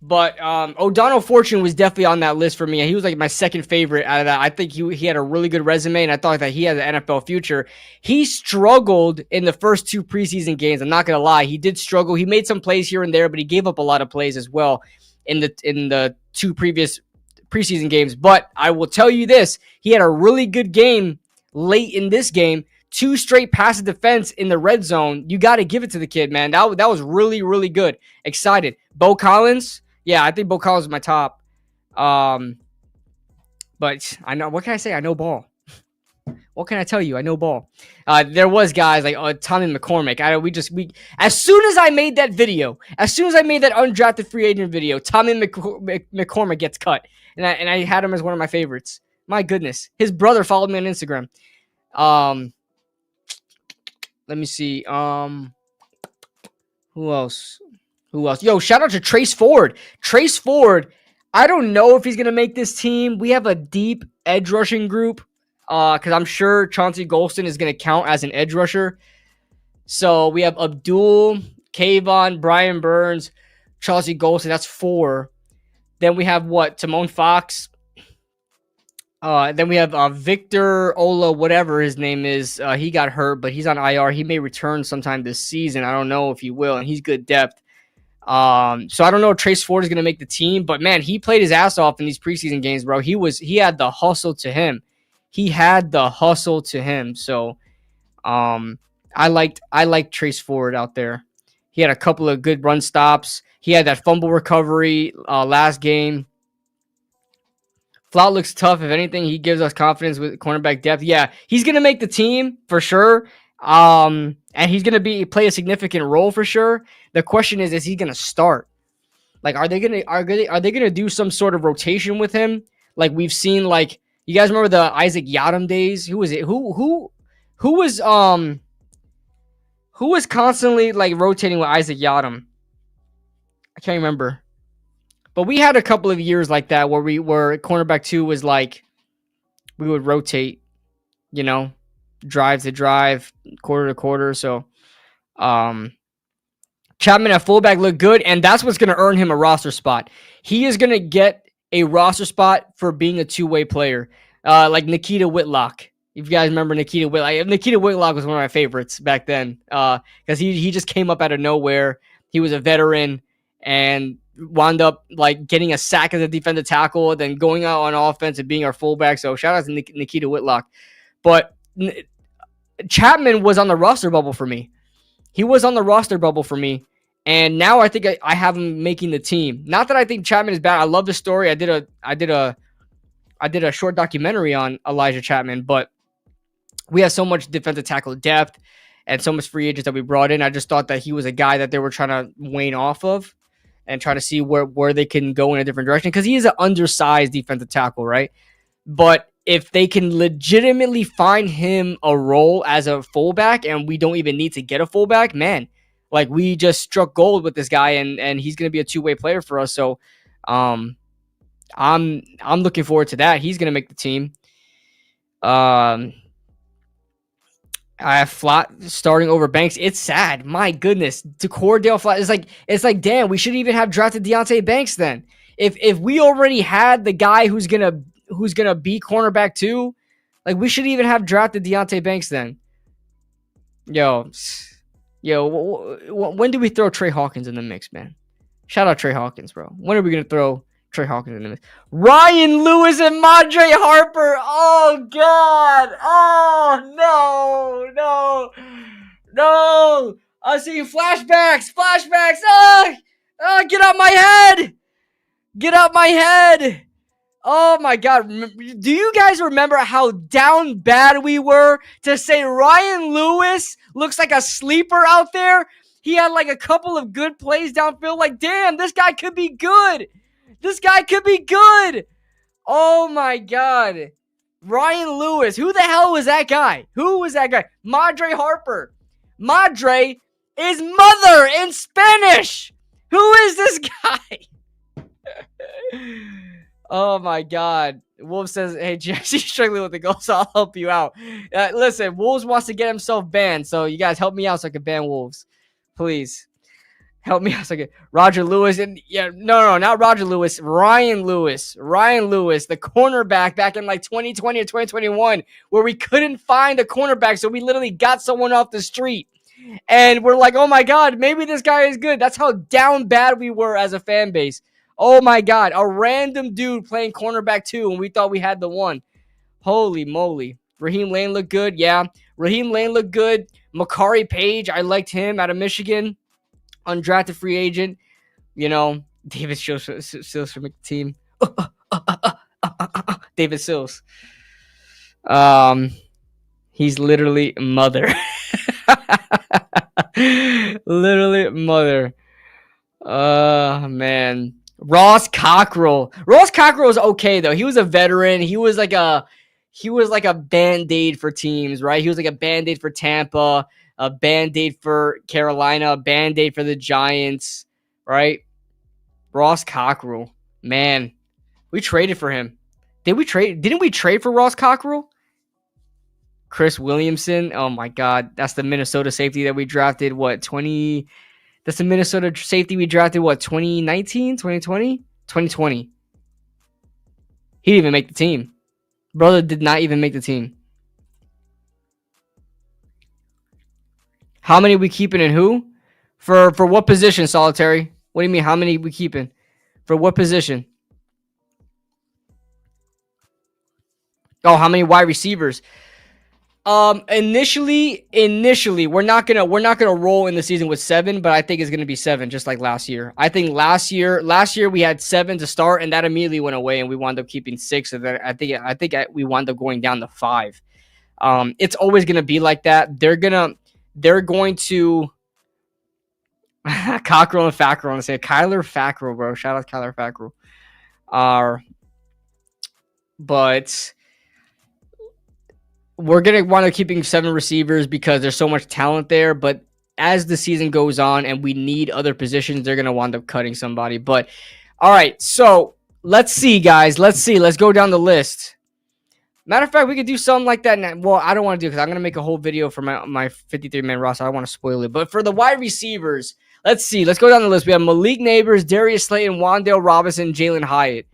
But O'Donnell Fortune was definitely on that list for me. He was like my second favorite out of that. I think he had a really good resume, and I thought that he had an NFL future. He struggled in the first 2 preseason games. I'm not going to lie. He did struggle. He made some plays here and there, but he gave up a lot of plays as well. in the 2 previous preseason games. But I will tell you this: he had a really good game late in this game. 2 straight pass defense in the red zone. You got to give it to the kid, man. That was really, really good. Excited. Bo Collins. Yeah, I think Bo Collins is my top. But I know, what can I say? I know ball. What can I tell you? I know ball. There was guys like Tommy McCormick. As soon as I made that video, as soon as I made that undrafted free agent video, Tommy McCormick gets cut, and I had him as one of my favorites. My goodness, his brother followed me on Instagram. Let me see. Who else? Yo, shout out to Trace Ford. Trace Ford. I don't know if he's gonna make this team. We have a deep edge rushing group. Because I'm sure Chauncey Golston is going to count as an edge rusher. So we have Abdul, Kayvon, Brian Burns, Chauncey Golston. That's 4. Then we have Timon Fox. Then we have Victor Ola, whatever his name is. He got hurt, but he's on IR. He may return sometime this season. I don't know if he will, and he's good depth. So I don't know if Trace Ford is going to make the team, but man, he played his ass off in these preseason games, bro. He had the hustle to him. So I liked Trace Ford out there. He had a couple of good run stops. He had that fumble recovery last game. Flout looks tough. If anything, he gives us confidence with cornerback depth. Yeah, he's gonna make the team for sure. And he's gonna play a significant role for sure. The question is he gonna start? Like, are they gonna do some sort of rotation with him? Like we've seen, like, you guys remember the Isaac Yadam days? Who was it? Who was constantly like rotating with Isaac Yadam? I can't remember. But we had a couple of years like that where cornerback 2 was like, we would rotate, drive to drive, quarter to quarter. So Chapman at fullback looked good, and that's what's going to earn him a roster spot. He is going to get a roster spot for being a two-way player, like Nikita Whitlock. If you guys remember Nikita Whitlock, was one of my favorites back then, because he just came up out of nowhere. He was a veteran and wound up like getting a sack as a defensive tackle, then going out on offense and being our fullback. So shout out to Nikita Whitlock. But Chapman was on the roster bubble for me. And now I think I have him making the team. Not that I think Chapman is bad. I love the story. I did a short documentary on Elijah Chapman, but we have so much defensive tackle depth and so much free agents that we brought in. I just thought that he was a guy that they were trying to wane off of and try to see where they can go in a different direction, because he is an undersized defensive tackle, right? But if they can legitimately find him a role as a fullback, and we don't even need to get a fullback, man, like, we just struck gold with this guy, and he's going to be a two-way player for us. So I'm looking forward to that. He's going to make the team. I have Flott starting over Banks. It's sad. My goodness. To Cordell Flott, it's like, damn, we should even have drafted Deonte Banks then. If we already had the guy who's gonna be cornerback 2, like, we should even have drafted Deonte Banks then. Yo, when do we throw Trey Hawkins in the mix, man? Shout out Trey Hawkins, bro. When are we gonna throw Trey Hawkins in the mix? Ryan Lewis and Madre Harper. Oh God. Oh no. I see flashbacks. Oh, get out my head. Oh my God. Do you guys remember how down bad we were to say Ryan Lewis looks like a sleeper out there? He had like a couple of good plays downfield. Like, damn, this guy could be good. Oh my God. Ryan Lewis. Who the hell was that guy? Madre Harper. Madre is mother in Spanish. Who is this guy? Oh my God. Wolves says, hey, Jesse's struggling with the goals, so I'll help you out. Listen, Wolves wants to get himself banned, so you guys help me out so I can ban Wolves. Please. Help me out so I can. Roger Lewis. No, not Roger Lewis. Ryan Lewis, the cornerback back in like 2020 or 2021, where we couldn't find a cornerback, so we literally got someone off the street. And we're like, oh my God, maybe this guy is good. That's how down bad we were as a fan base. Oh my God, a random dude playing cornerback 2, and we thought we had the one. Holy moly. Raheem Lane looked good. Yeah, Raheem Lane looked good. Makari Page, I liked him out of Michigan. Undrafted free agent. You know, David Sills should make the team. David Sills. He's literally mother. Literally mother. Man. Ross Cockrell. Ross Cockrell was okay though. He was a veteran. He was like a band-aid for teams, right? He was like a band-aid for Tampa, a band-aid for Carolina, a band-aid for the Giants, right? Ross Cockrell. Man, we traded for him. Didn't we trade for Ross Cockrell? Chris Williamson. Oh my God. That's the Minnesota safety that we drafted. That's the Minnesota safety we drafted, 2019, 2020? 2020. He didn't even make the team. Brother did not even make the team. How many we keeping and who? For what position, Solitary? What do you mean, how many we keeping? For what position? Oh, how many wide receivers? Initially, we're not gonna roll in the season with 7, but I think it's gonna be 7, just like last year. I think last year we had 7 to start, and that immediately went away, and we wound up keeping 6. And then I think we wound up going down to 5. It's always gonna be like that. They're going to Cockrell and Fackrell. I want to say Kyler Fackrell, bro. Shout out Kyler Fackrell. But we're going to want to keeping 7 receivers because there's so much talent there. But as the season goes on and we need other positions, they're going to wind up cutting somebody. But all right, so let's see, guys. Let's go down the list. Matter of fact, we could do something like that now. Well, I don't want to do it because I'm going to make a whole video for my 53-man roster. I don't want to spoil it. But for the wide receivers, let's see. Let's go down the list. We have Malik Neighbors, Darius Slayton, Wan'Dale Robinson, Jaylen Hyatt.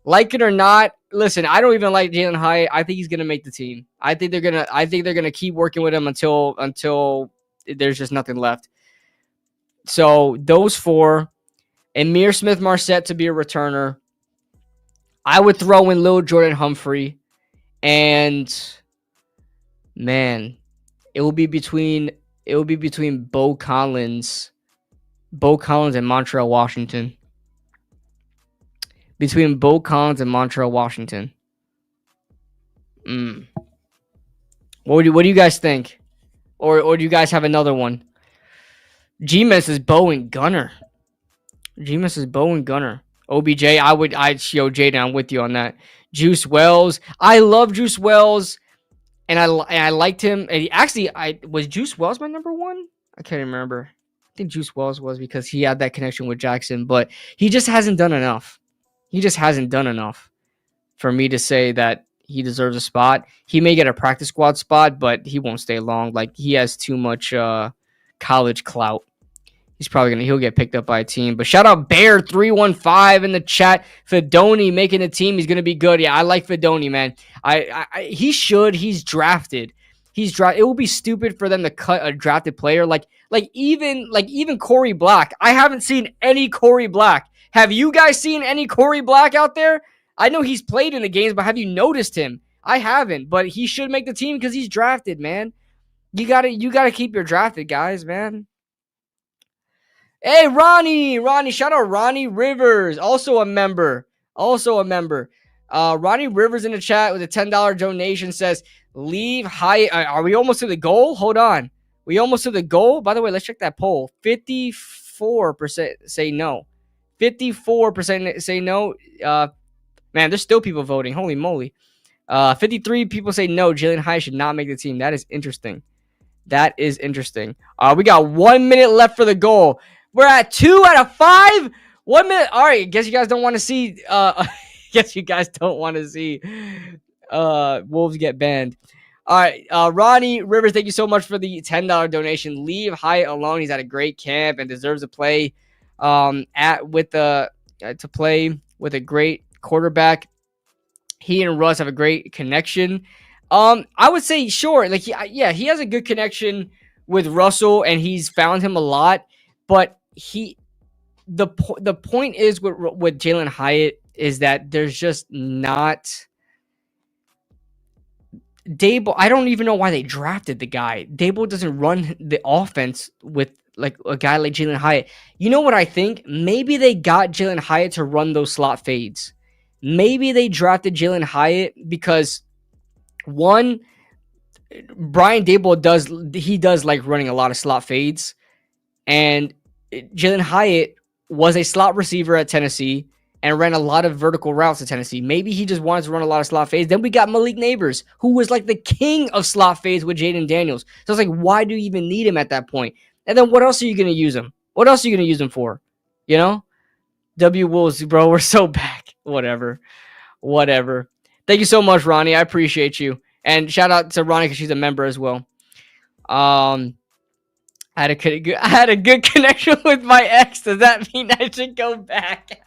Like it or not, listen, I don't even like Jaylen Hyatt. I think he's gonna make the team. I think they're gonna keep working with him until there's just nothing left. So those 4, Amir Smith-Marset to be a returner. I would throw in Lil Jordan Humphrey, and man, it will be between Bo Collins and Montreal Washington. Between Bo Collins and Montreal Washington. What do you guys think? Or do you guys have another one? G-Mess is Bo and Gunner. OBJ, Jaden, I'm with you on that. Juice Wells. I love Juice Wells. And I liked him. And was Juice Wells my number 1? I can't remember. I think Juice Wells was because he had that connection with Jackson. But he just hasn't done enough. For me to say that he deserves a spot. He may get a practice squad spot, but he won't stay long. Like, he has too much college clout. He'll get picked up by a team. But shout out Bear315 in the chat. Fedoni making the team. He's gonna be good. Yeah, I like Fedoni, man. He's drafted. It will be stupid for them to cut a drafted player. Like even Corey Black. I haven't seen any Corey Black. Have you guys seen any Corey Black out there? I know he's played in the games, but have you noticed him? I haven't, but he should make the team because he's drafted, man. You gotta keep your drafted guys, man. Hey, Ronnie, shout out Ronnie Rivers, also a member. Ronnie Rivers in the chat with a $10 donation says, leave Hyatt. Are we almost to the goal? Hold on. We almost to the goal? By the way, let's check that poll. 54% say no. 54% say no. Man, there's still people voting. Holy moly. 53 people say no. Jaylen Hyatt should not make the team. That is interesting. We got 1 minute left for the goal. We're at 2 out of 5. 1 minute. All right. Guess you guys don't want to see. Wolves get banned. All right. Ronnie Rivers, thank you so much for the $10 donation. Leave Hyatt alone. He's at a great camp and deserves to play. To play with a great quarterback. He and Russ have a great connection. I would say sure. Like he has a good connection with Russell, and he's found him a lot. But the point is with Jaylen Hyatt is that there's just not Dable. I don't even know why they drafted the guy. Dable doesn't run the offense with like a guy like Jaylen Hyatt. You know what I think? Maybe they got Jaylen Hyatt to run those slot fades. Maybe they drafted Jaylen Hyatt because one, Brian Dable does like running a lot of slot fades, and Jaylen Hyatt was a slot receiver at Tennessee and ran a lot of vertical routes at Tennessee. Maybe he just wanted to run a lot of slot fades. Then we got Malik Neighbors, who was like the king of slot fades with Jaden Daniels. So it's like, why do you even need him at that point? And then what else are you going to use him? What else are you going to use him for? You know? W Wolves, bro, we're so back. Whatever. Thank you so much, Ronnie. I appreciate you. And shout out to Ronnie because she's a member as well. I had a good connection with my ex. Does that mean I should go back?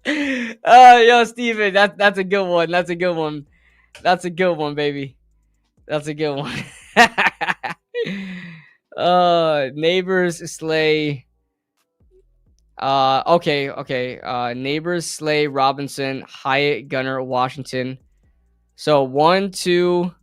Yo, Steven, that's a good one. That's a good one. That's a good one, baby. That's a good one. Neighbors Slay. Okay. Neighbors Slay, Robinson, Hyatt, Gunner, Washington. So 1, 2,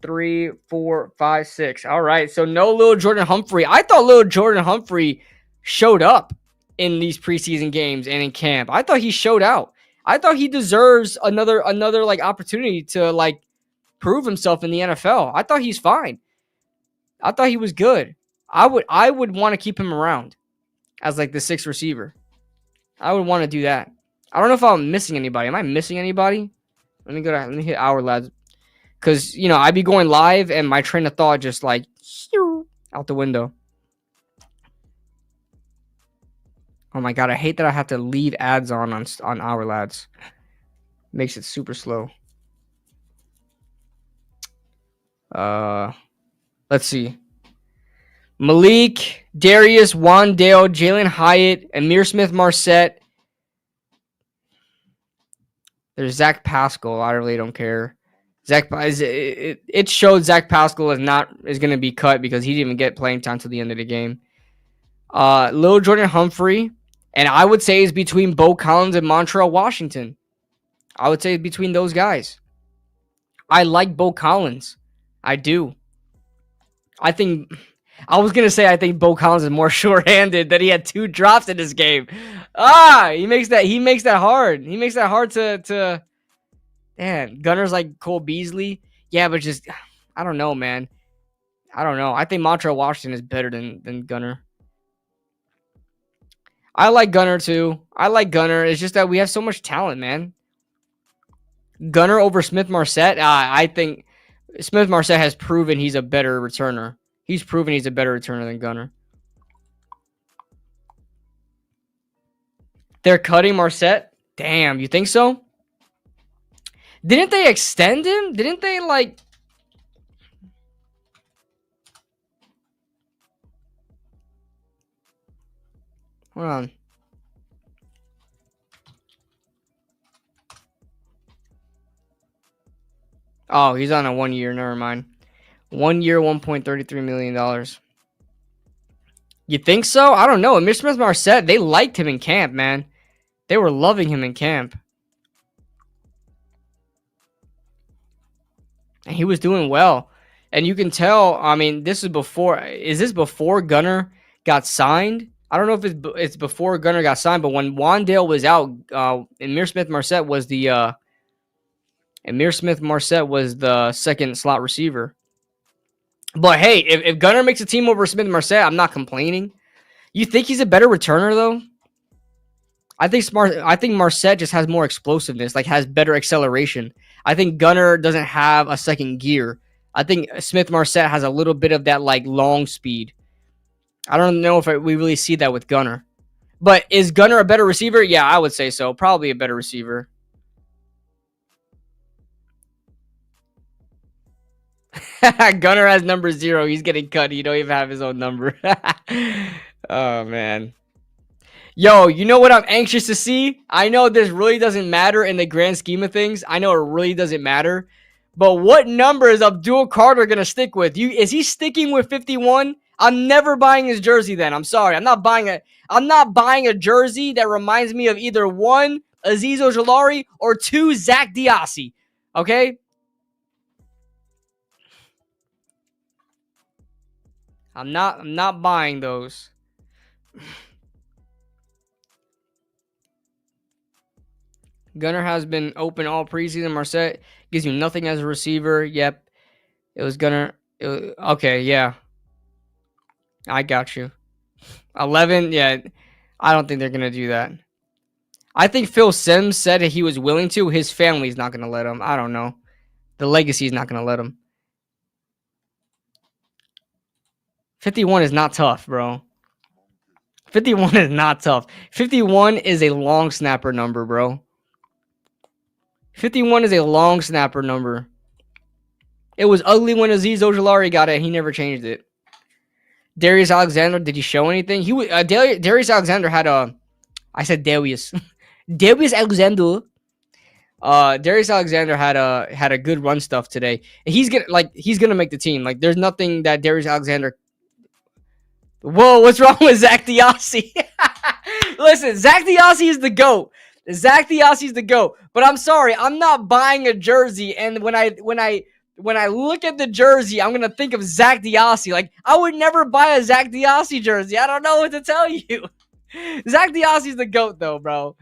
3, 4, 5, 6. All right. So no little Jordan Humphrey. I thought little Jordan Humphrey showed up in these preseason games and in camp. I thought he showed out. I thought he deserves another like opportunity to like prove himself in the NFL. I thought he's fine. I thought he was good. I would want to keep him around as like the sixth receiver. I would want to do that. I don't know if I'm missing anybody. Am I missing anybody? Let me hit our lads. Because, you know, I'd be going live and my train of thought just like out the window. Oh my God, I hate that I have to leave ads on our lads. Makes it super slow. Let's see. Malik, Darius, Wandale, Jaylen Hyatt, Amir Smith-Marset. There's Zach Pascal. I really don't care. It showed Zach Pascal is going to be cut because he didn't even get playing time till the end of the game. Lil Jordan Humphrey, and I would say is between Bo Collins and Montreal Washington. I would say between those guys. I like Bo Collins. I do. I think Bo Collins is more short-handed, that he had 2 drops in this game. He makes that hard. He makes that hard to man, Gunner's like Cole Beasley. Yeah, but just I don't know, man. I don't know. I think Montreal Washington is better than Gunner. I like Gunner too. It's just that we have so much talent, man. Gunner over Smith-Marset. I think Smith-Marset has proven he's a better returner. He's proven he's a better returner than Gunner. They're cutting Marset? Damn, you think so? Didn't they extend him? Didn't they like... Hold on. Oh, he's on a 1 year. Never mind. 1 year, $1.33 million. You think so? I don't know. Amir Smith-Marset, they liked him in camp, man. They were loving him in camp. And he was doing well. And you can tell, I mean, is this before Gunner got signed? I don't know if it's before Gunner got signed, but when Wandale was out, Amir Smith-Marset was the second slot receiver. But hey, if Gunner makes a team over Smith-Marset, I'm not complaining. You think he's a better returner though? I think Marset just has more explosiveness, like has better acceleration. I think Gunner doesn't have a second gear. I think Smith-Marset has a little bit of that like long speed. I don't know if we really see that with Gunner. But is Gunner a better receiver? Yeah, I would say so. Probably a better receiver. Gunner has number 0. He's getting cut. He don't even have his own number. Oh, man. Yo, you know what I'm anxious to see? I know this really doesn't matter in the grand scheme of things. I know it really doesn't matter. But what number is Abdul Carter going to stick with? Is he sticking with 51? I'm never buying his jersey then. I'm sorry. I'm not buying a jersey that reminds me of either one, Azeez Ojulari, or two, Zach Diassi. Okay? I'm not buying those. Gunner has been open all preseason. Marset gives you nothing as a receiver. Yep. It was Gunner. Okay, yeah. I got you. 11, yeah. I don't think they're going to do that. I think Phil Simms said he was willing to. His family's not going to let him. I don't know. The legacy's not going to let him. 51 is not tough, bro. 51 is not tough. 51 is a long snapper number, bro. 51 is a long snapper number. It was ugly when Azeez Ojulari got it. He never changed it. Darius Alexander, did he show anything? Darius Alexander had a... I said Darius. Darius Alexander. Darius Alexander had a good run stuff today. He's gonna make the team. Like, there's nothing that Darius Alexander... Whoa, what's wrong with Zach Diassi? Listen, Zach Diassi is the GOAT. Zach Diassi is the GOAT. But I'm sorry, I'm not buying a jersey. And when I look at the jersey, I'm gonna think of Zach Diassi. Like, I would never buy a Zach Diassi jersey. I don't know what to tell you. Zach Diassi's the GOAT, though, bro.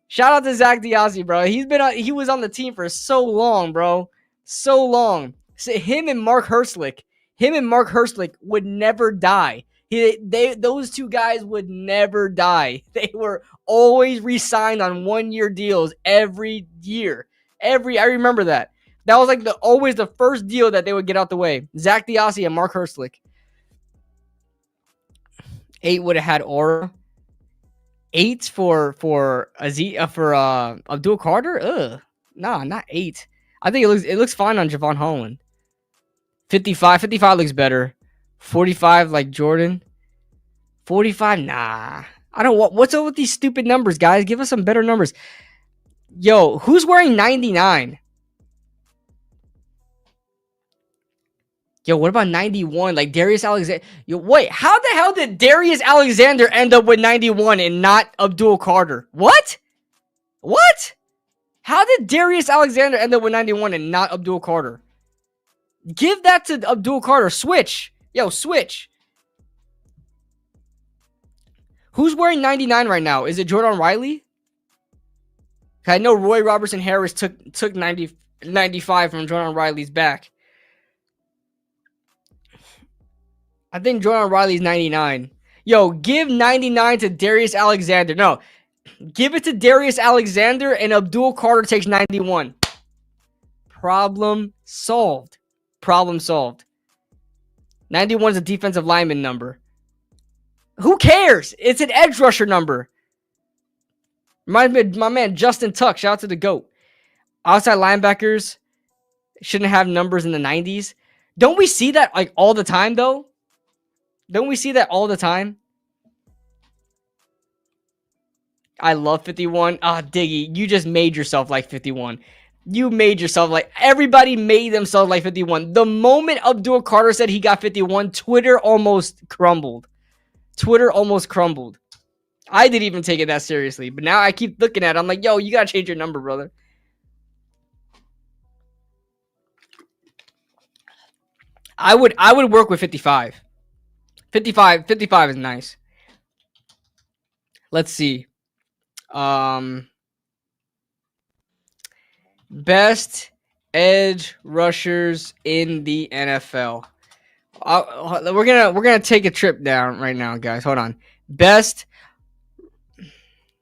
Shout out to Zach Diassi, bro. He was on the team for so long, bro. So long. So him and Mark Herslick would never die. Those two guys would never die. They were always re-signed on 1-year deals every year. I remember that. That was like always the first deal that they would get out the way. Zach Diassi and Mark Herslick. 8 would have had Aura. 8 for Abdul Carter? Ugh. Nah, not 8. I think it looks fine on Javon Holland. 55 looks better. 45 like Jordan. 45, nah. I don't want. What's up with these stupid numbers, guys? Give us some better numbers. Yo, who's wearing 99? Yo, what about 91? Like Darius Alexander. Yo, wait, how the hell did Darius Alexander end up with 91 and not Abdul Carter? What? How did Darius Alexander end up with 91 and not Abdul Carter? Give that to Abdul Carter. Switch. Yo, switch. Who's wearing 99 right now? Is it Jordan Riley? I know Roy Robertson Harris took 95 from Jordan Riley's back. I think Jordan Riley's 99. Yo, give 99 to Darius Alexander. No, give it to Darius Alexander and Abdul Carter takes 91. Problem solved. 91 is a defensive lineman number. Who cares? It's an edge rusher number. Reminds me of my man Justin Tuck. Shout out to the GOAT. Outside linebackers shouldn't have numbers in the 90s. Don't we see that like all the time though? Don't we see that all the time? I love 51. Diggy, you just made yourself like 51. You made yourself like... Everybody made themselves like 51. The moment Abdul Carter said he got 51, Twitter almost crumbled. I didn't even take it that seriously. But now I keep looking at it. I'm like, yo, you got to change your number, brother. I would work with 55. 55 is nice. Let's see. Best edge rushers in the NFL. We're gonna take a trip down right now, guys. Hold on. Best.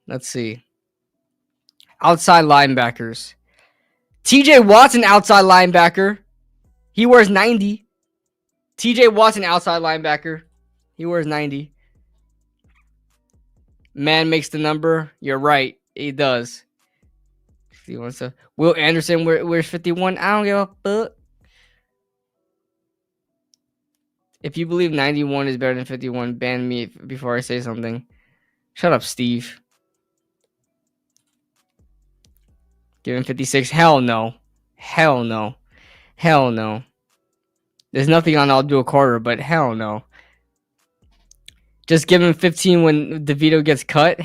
Let's see. Outside linebackers. TJ Watson, outside linebacker. He wears 90. TJ Watson, outside linebacker. He wears 90. Man makes the number. You're right. He does. Will Anderson wears 51. I don't give a fuck. If you believe 91 is better than 51, ban me before I say something. Shut up, Steve. Give him 56. Hell no. There's nothing on Abdul Carter, but hell no. Just give him 15 when DeVito gets cut.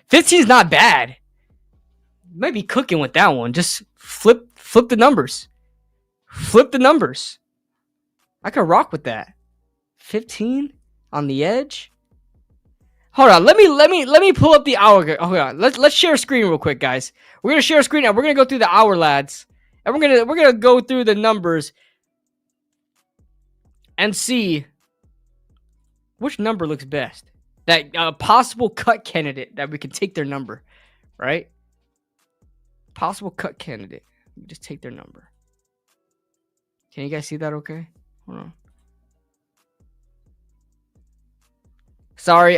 15 is not bad. Might be cooking with that one. Just flip the numbers. Flip the numbers. I could rock with that. 15 on the edge. Hold on. Let me pull up the hour. Hold on. Let's share a screen real quick, guys. We're gonna share a screen now. We're gonna go through the hour lads, and we're gonna go through the numbers and see which number looks best. That possible cut candidate that we can take their number, right? Possible cut candidate. We just take their number. Can you guys see that? Okay. Hold on.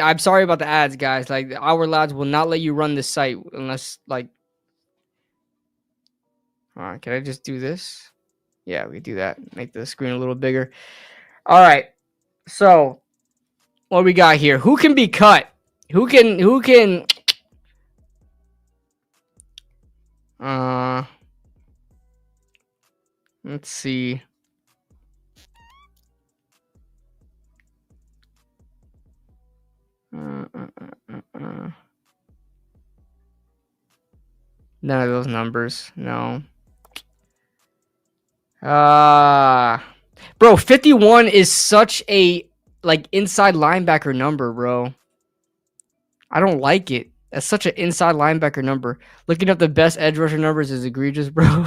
I'm sorry about the ads, guys. Like, our lads will not let you run this site unless, like... Alright, can I just do this? Yeah, we can do that. Make the screen a little bigger. Alright. So, what we got here? Who can be cut? Who can... Let's see. None of those numbers. No. Bro, 51 is such a inside linebacker number, bro. I don't like it. That's such an inside linebacker number. Looking up the best edge rusher numbers is egregious, bro.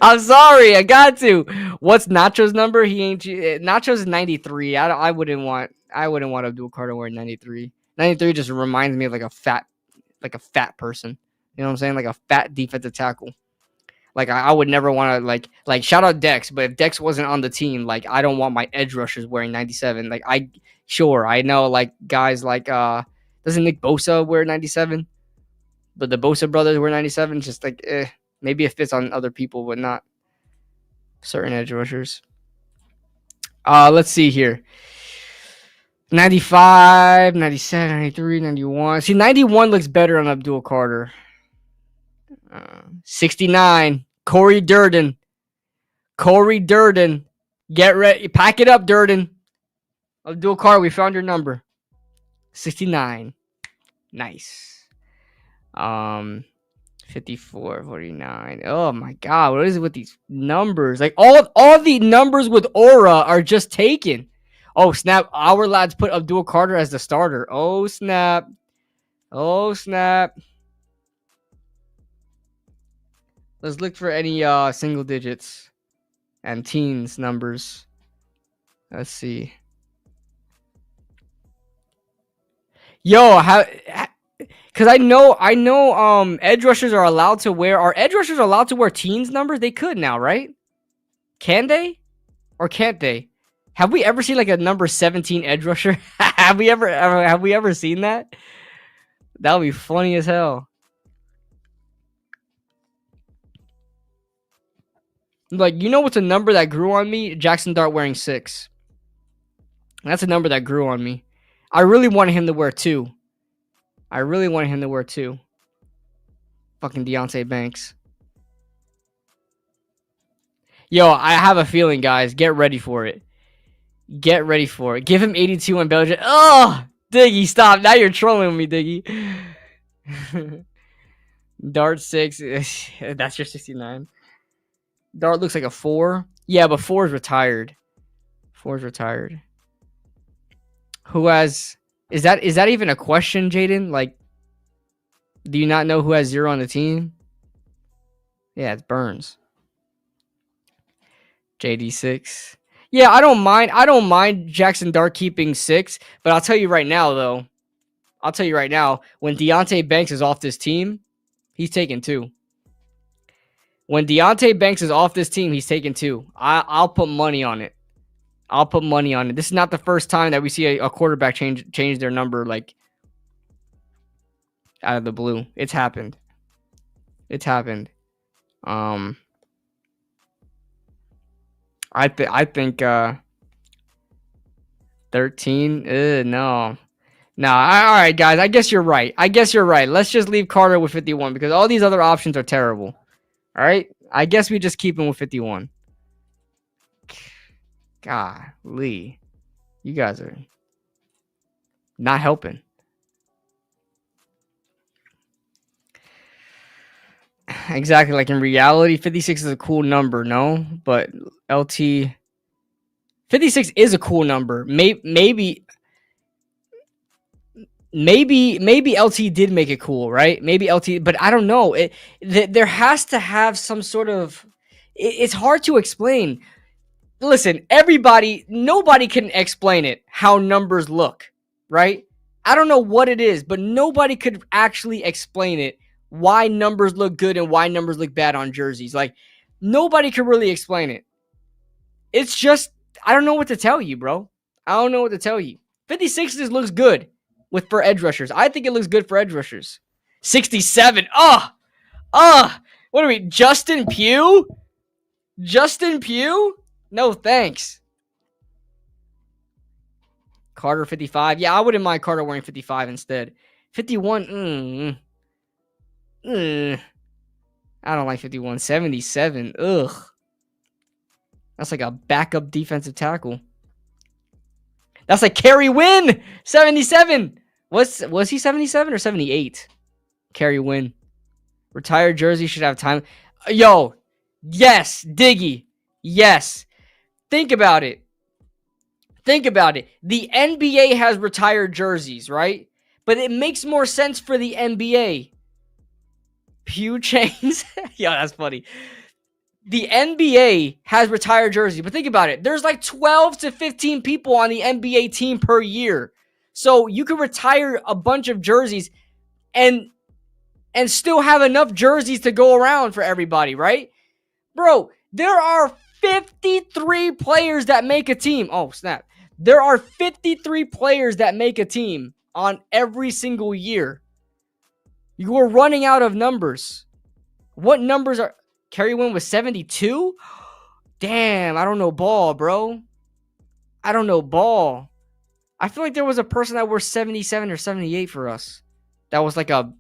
I'm sorry, I got to. What's Nacho's number? Nacho's is 93. I wouldn't want Abdul Carter wearing 93. 93 just reminds me of like a fat person. You know what I'm saying? Like a fat defensive tackle. Like I would never want to like shout out Dex, but if Dex wasn't on the team, like I don't want my edge rushers wearing 97. Like I know like guys like doesn't Nick Bosa wear 97? But the Bosa brothers wear 97. Just like maybe it fits on other people, but not certain edge rushers. Let's see here. 95, 97, 93, 91. See, 91 looks better on Abdul Carter. 69. Corey Durden. Get ready. Pack it up, Durden. Abdul Carter, we found your number. 69. Nice. 54, 49. Oh my God. What is it with these numbers? Like all the numbers with aura are just taken. Oh, snap. Our lads put Abdul Carter as the starter. Oh, snap. Let's look for any single digits and teens numbers. Let's see. Yo, because I know edge rushers are allowed to wear. Are edge rushers allowed to wear teens numbers? They could now, right? Can they? Or can't they? Have we ever seen like a number 17 edge rusher? Have we ever seen that? That would be funny as hell. Like, you know what's a number that grew on me? Jackson Dart wearing 6. That's a number that grew on me. I really wanted him to wear 2. Fucking Deonte Banks. Yo, I have a feeling, guys. Get ready for it. Give him 82 in Belgium. Oh, Diggy, stop. Now you're trolling me, Diggy. Dart 6. That's your 69. Dart looks like a 4. Yeah, but 4 is retired. Who has... Is that even a question, Jaden? Like, do you not know who has 0 on the team? Yeah, it's Burns. JD6. Yeah, I don't mind Jackson Dart keeping 6, but I'll tell you right now, though. When Deonte Banks is off this team, he's taking 2. When Deonte Banks is off this team, he's taking 2. I'll put money on it. This is not the first time that we see a quarterback change their number like out of the blue. It's happened. I think 13. No. All right, guys. I guess you're right. Let's just leave Carter with 51 because all these other options are terrible. All right. I guess we just keep him with 51. Golly. You guys are not helping. Exactly. Like in reality, 56 is a cool number, no? But LT 56 is a cool number. Maybe LT did make it cool, right? Maybe LT, but I don't know. There has to have some sort of. It's hard to explain. Listen, nobody can explain it how numbers look, right? I don't know what it is, but nobody could actually explain it why numbers look good and why numbers look bad on jerseys. Like nobody can really explain it. It's just I don't know what to tell you, bro. I don't know what to tell you. 56 looks good for edge rushers. I think it looks good for edge rushers. 67. What are we? Justin Pugh? Justin Pugh? No, thanks. Carter 55. Yeah, I wouldn't mind Carter wearing 55 instead. 51. I don't like 51. 77. Ugh. That's like a backup defensive tackle. That's like Kerry Wynn. 77. Was he 77 or 78? Kerry Wynn. Retired jersey should have time. Yo. Yes. Diggy. Yes. Think about it. The NBA has retired jerseys, right? But it makes more sense for the NBA. Pew chains? Yo, that's funny. The NBA has retired jerseys, but think about it. There's like 12 to 15 people on the NBA team per year. So you can retire a bunch of jerseys and still have enough jerseys to go around for everybody, right? Bro, there are 53 players that make a team. Oh, snap. There are 53 players that make a team on every single year. You are running out of numbers. What numbers are... Kerry Wynn was 72? Damn, I don't know ball, bro. I don't know ball. I feel like there was a person that wore 77 or 78 for us. That was like a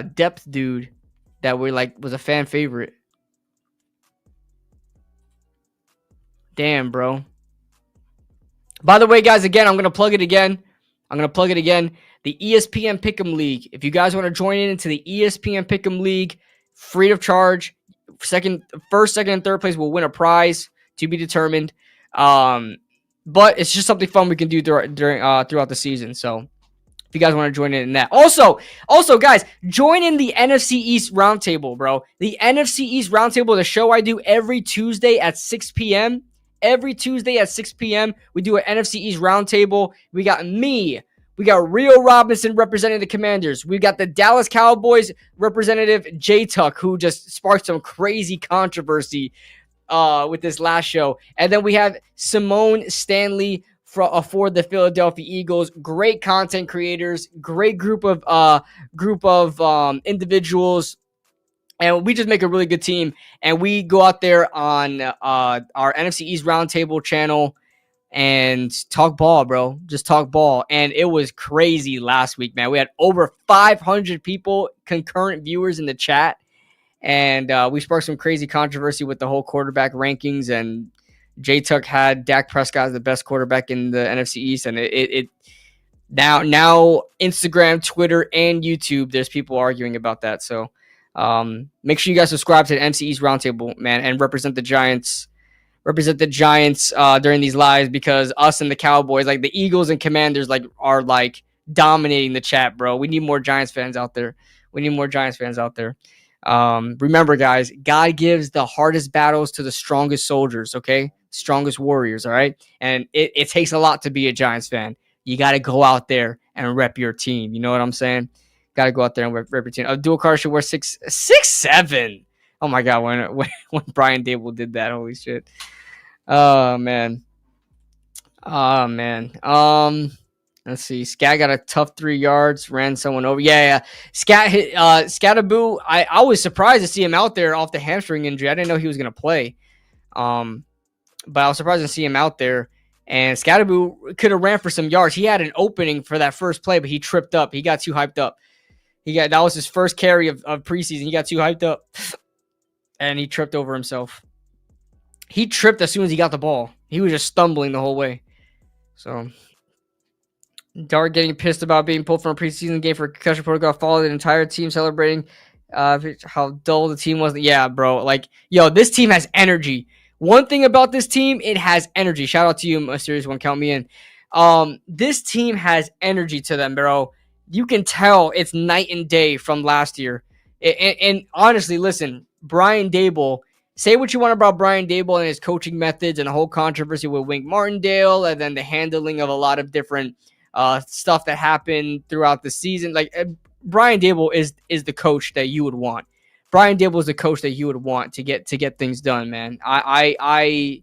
depth dude that was a fan favorite. Damn, bro. By the way, guys, again, I'm going to plug it again. The ESPN Pick'em League. If you guys want to join into the ESPN Pick'em League, free of charge. First, second, and third place will win a prize to be determined. But it's just something fun we can do throughout the season. So if you guys want to join in that. Also, guys, join in the NFC East Roundtable, bro. The NFC East Roundtable, the show I do every Tuesday at 6 p.m. Every Tuesday at 6 p.m., we do an NFC East Roundtable. We got me. We got Rio Robinson representing the Commanders. We got the Dallas Cowboys representative, J-Tuck, who just sparked some crazy controversy with this last show. And then we have Simone Stanley for the Philadelphia Eagles. Great content creators, great group of individuals. And we just make a really good team. And we go out there on our NFC East Roundtable channel and talk ball, bro. Just talk ball. And it was crazy last week, man. We had over 500 people, concurrent viewers in the chat. And we sparked some crazy controversy with the whole quarterback rankings. And J-Tuck had Dak Prescott as the best quarterback in the NFC East. And it now Instagram, Twitter, and YouTube, there's people arguing about that. So make sure you guys subscribe to the NFC East Roundtable, man, and represent the Giants during these lives, because us and the Cowboys, like the Eagles and Commanders, are dominating the chat, bro. We need more Giants fans out there. Remember, guys, God gives the hardest battles to the strongest soldiers, okay? Strongest warriors, all right? And it takes a lot to be a Giants fan. You got to go out there and rep your team. You know what I'm saying? Got to go out there and rep your team. Abdul Carter should wear 6'7". Oh, my God, when Brian Dable did that, holy shit. Oh, man. Let's see. Scat got a tough 3 yards, ran someone over. Yeah. Scat hit Scataboo. I was surprised to see him out there off the hamstring injury. I didn't know he was gonna play. But I was surprised to see him out there. And Scataboo could have ran for some yards. He had an opening for that first play, but he tripped up. He got too hyped up. That was his first carry of preseason. He got too hyped up. And he tripped over himself. He tripped as soon as he got the ball. He was just stumbling the whole way. So Dart getting pissed about being pulled from a preseason game for concussion protocol, followed the entire team celebrating how dull the team was. Yeah, bro. Like, yo, this team has energy. One thing about this team, it has energy. Shout out to you, Mysterious One. Count me in. This team has energy to them, bro. You can tell it's night and day from last year. And honestly, listen, Brian Dable. Say what you want about Brian Dable and his coaching methods and the whole controversy with Wink Martindale, and then the handling of a lot of different stuff that happened throughout the season. Like Brian Dable is the coach that you would want. Brian Dable is the coach that you would want to get things done, man. I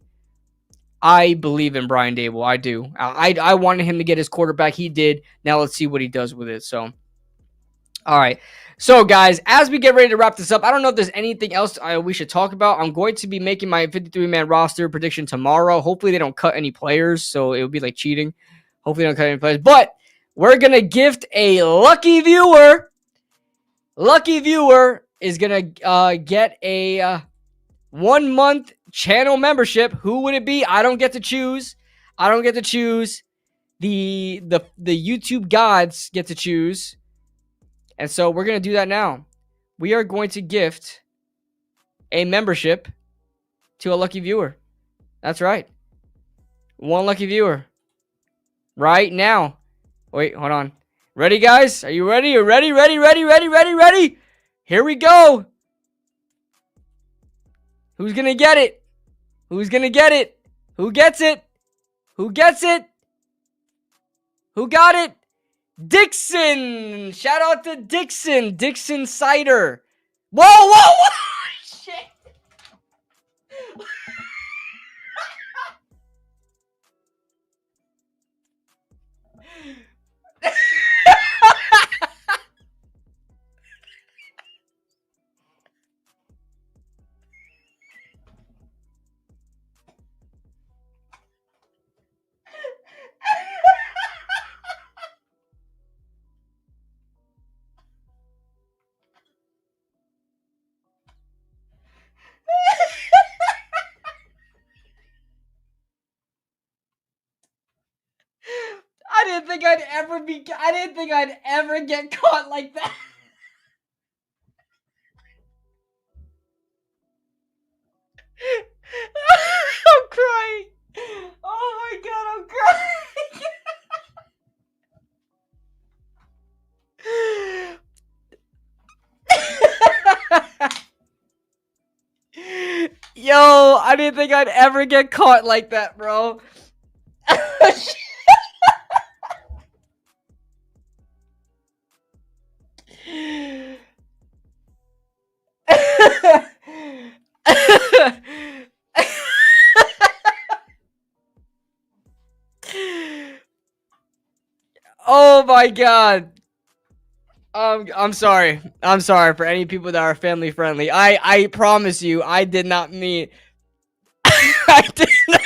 believe in Brian Dable. I do. I wanted him to get his quarterback. He did. Now let's see what he does with it. So, all right. So, guys, as we get ready to wrap this up, I don't know if there's anything else we should talk about. I'm going to be making my 53-man roster prediction tomorrow. Hopefully, they don't cut any players, so it would be like cheating. Hopefully, they don't cut any players. But we're going to gift a lucky viewer. Lucky viewer is going to get a 1-month channel membership. Who would it be? I don't get to choose. I don't get to choose. The YouTube gods get to choose. And so we're going to do that now. We are going to gift a membership to a lucky viewer. That's right. One lucky viewer. Right now. Wait, hold on. Ready, guys? Are you ready? You ready? Ready? Here we go. Who's going to get it? Who's going to get it? Who gets it? Who gets it? Who got it? Dixon! Shout out to Dixon. Dixon Cider. Whoa! Shit. I didn't think I'd ever get caught like that. I'm crying. Oh my god, I'm crying. Yo, I didn't think I'd ever get caught like that, bro. Oh my god. I'm sorry. I'm sorry for any people that are family friendly. I promise you, I did not mean. I did not.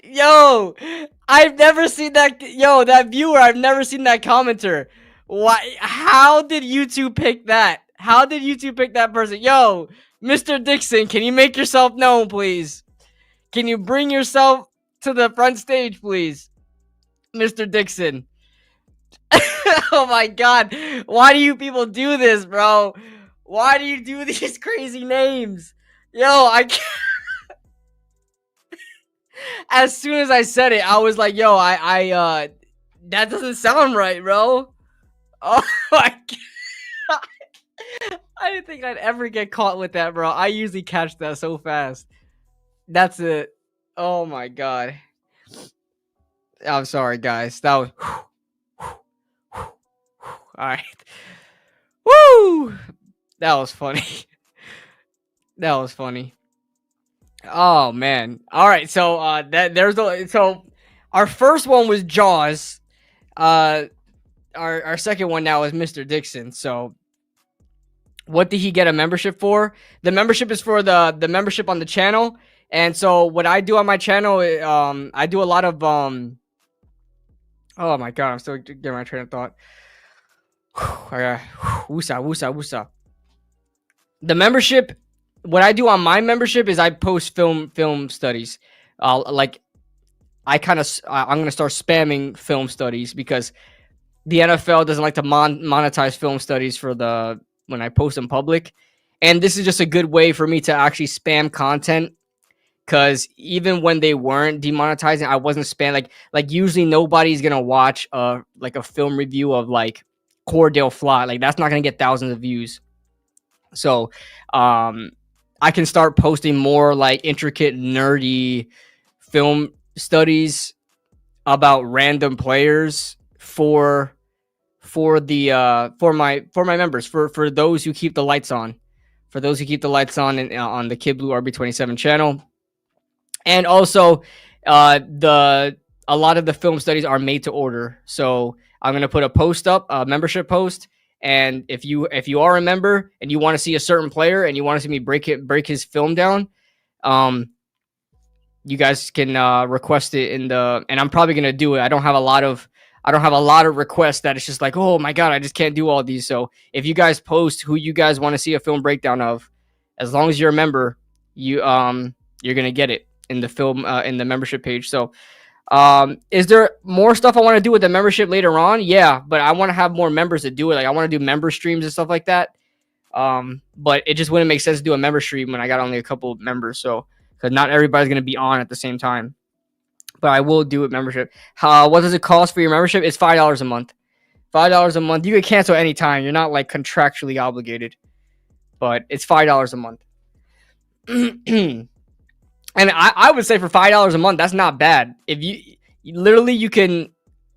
Yo, I've never seen that. Yo, that viewer, I've never seen that commenter. Why? How did YouTube pick that? How did YouTube pick that person? Yo, Mr. Dixon, can you make yourself known, please? Can you bring yourself to the front stage, please? Mr. Dixon. Oh my god. Why do you people do this, bro? Why do you do these crazy names? Yo, I can't. As soon as I said it, I was like, yo, that doesn't sound right, bro. Oh my god. I didn't think I'd ever get caught with that, bro. I usually catch that so fast. That's it. Oh my god. I'm sorry, guys. That was. Alright. Woo! That was funny. That was funny. Oh man. Alright, so so our first one was Jaws. Our second one now is Mr. Dixon. So what did he get a membership for? The membership is for the membership on the channel. And so what I do on my channel, I do a lot of oh my god, I'm still getting my train of thought. Woosah. The membership, what I do on my membership is I post film studies. Like I'm going to start spamming film studies because the NFL doesn't like to monetize film studies when I post in public. And this is just a good way for me to actually spam content, because even when they weren't demonetizing, I wasn't spam like usually nobody's gonna watch like a film review of like Cordell Fly. Like that's not gonna get thousands of views. So I can start posting more like intricate, nerdy film studies about random players for my members, for those who keep the lights on, on the Kid Blue RB27 channel. And also a lot of the film studies are made to order, so I'm going to put a post up, a membership post, and if you are a member and you want to see a certain player and you want to see me break his film down, you guys can request it and I'm probably going to do it. I don't have a lot of requests that it's just like, oh my god, I just can't do all these. So if you guys post who you guys want to see a film breakdown of, as long as you're a member, you're going to get it in the film in the membership page. So is there more stuff I want to do with the membership later on? Yeah, but I want to have more members to do it. Like I want to do member streams and stuff like that. But it just wouldn't make sense to do a member stream when I got only a couple members. So because not everybody's going to be on at the same time. But I will do it membership. What does it cost for your membership? It's $5 a month. $5 a month. You can cancel anytime. You're not like contractually obligated, but it's $5 a month. And I would say for $5 a month, that's not bad. If you literally, you can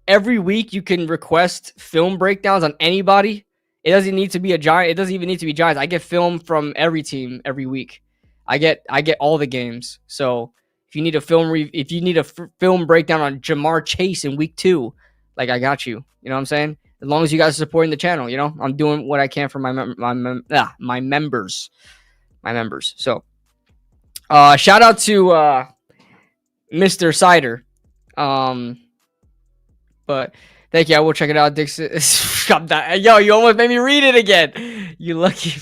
every week you can request film breakdowns on anybody. It doesn't need to be a Giant. It doesn't even need to be Giants. I get film from every team every week. I get all the games. So if you need a film breakdown on Jamar Chase in week 2, like I got you. You know what I'm saying? As long as you guys are supporting the channel, you know, I'm doing what I can for my members. So. Shout out to Mr. Cider. But thank you. I will check it out. Dixon. Yo, you almost made me read it again. You lucky.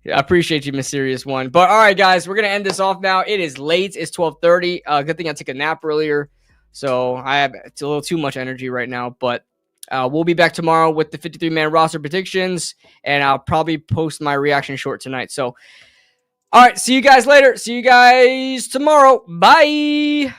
I appreciate you, Mysterious One. But all right, guys, we're gonna end this off now. It is late. It's 12:30. Good thing I took a nap earlier, so it's a little too much energy right now. But we'll be back tomorrow with the 53-man roster predictions, and I'll probably post my reaction short tonight. So. All right, see you guys later. See you guys tomorrow. Bye.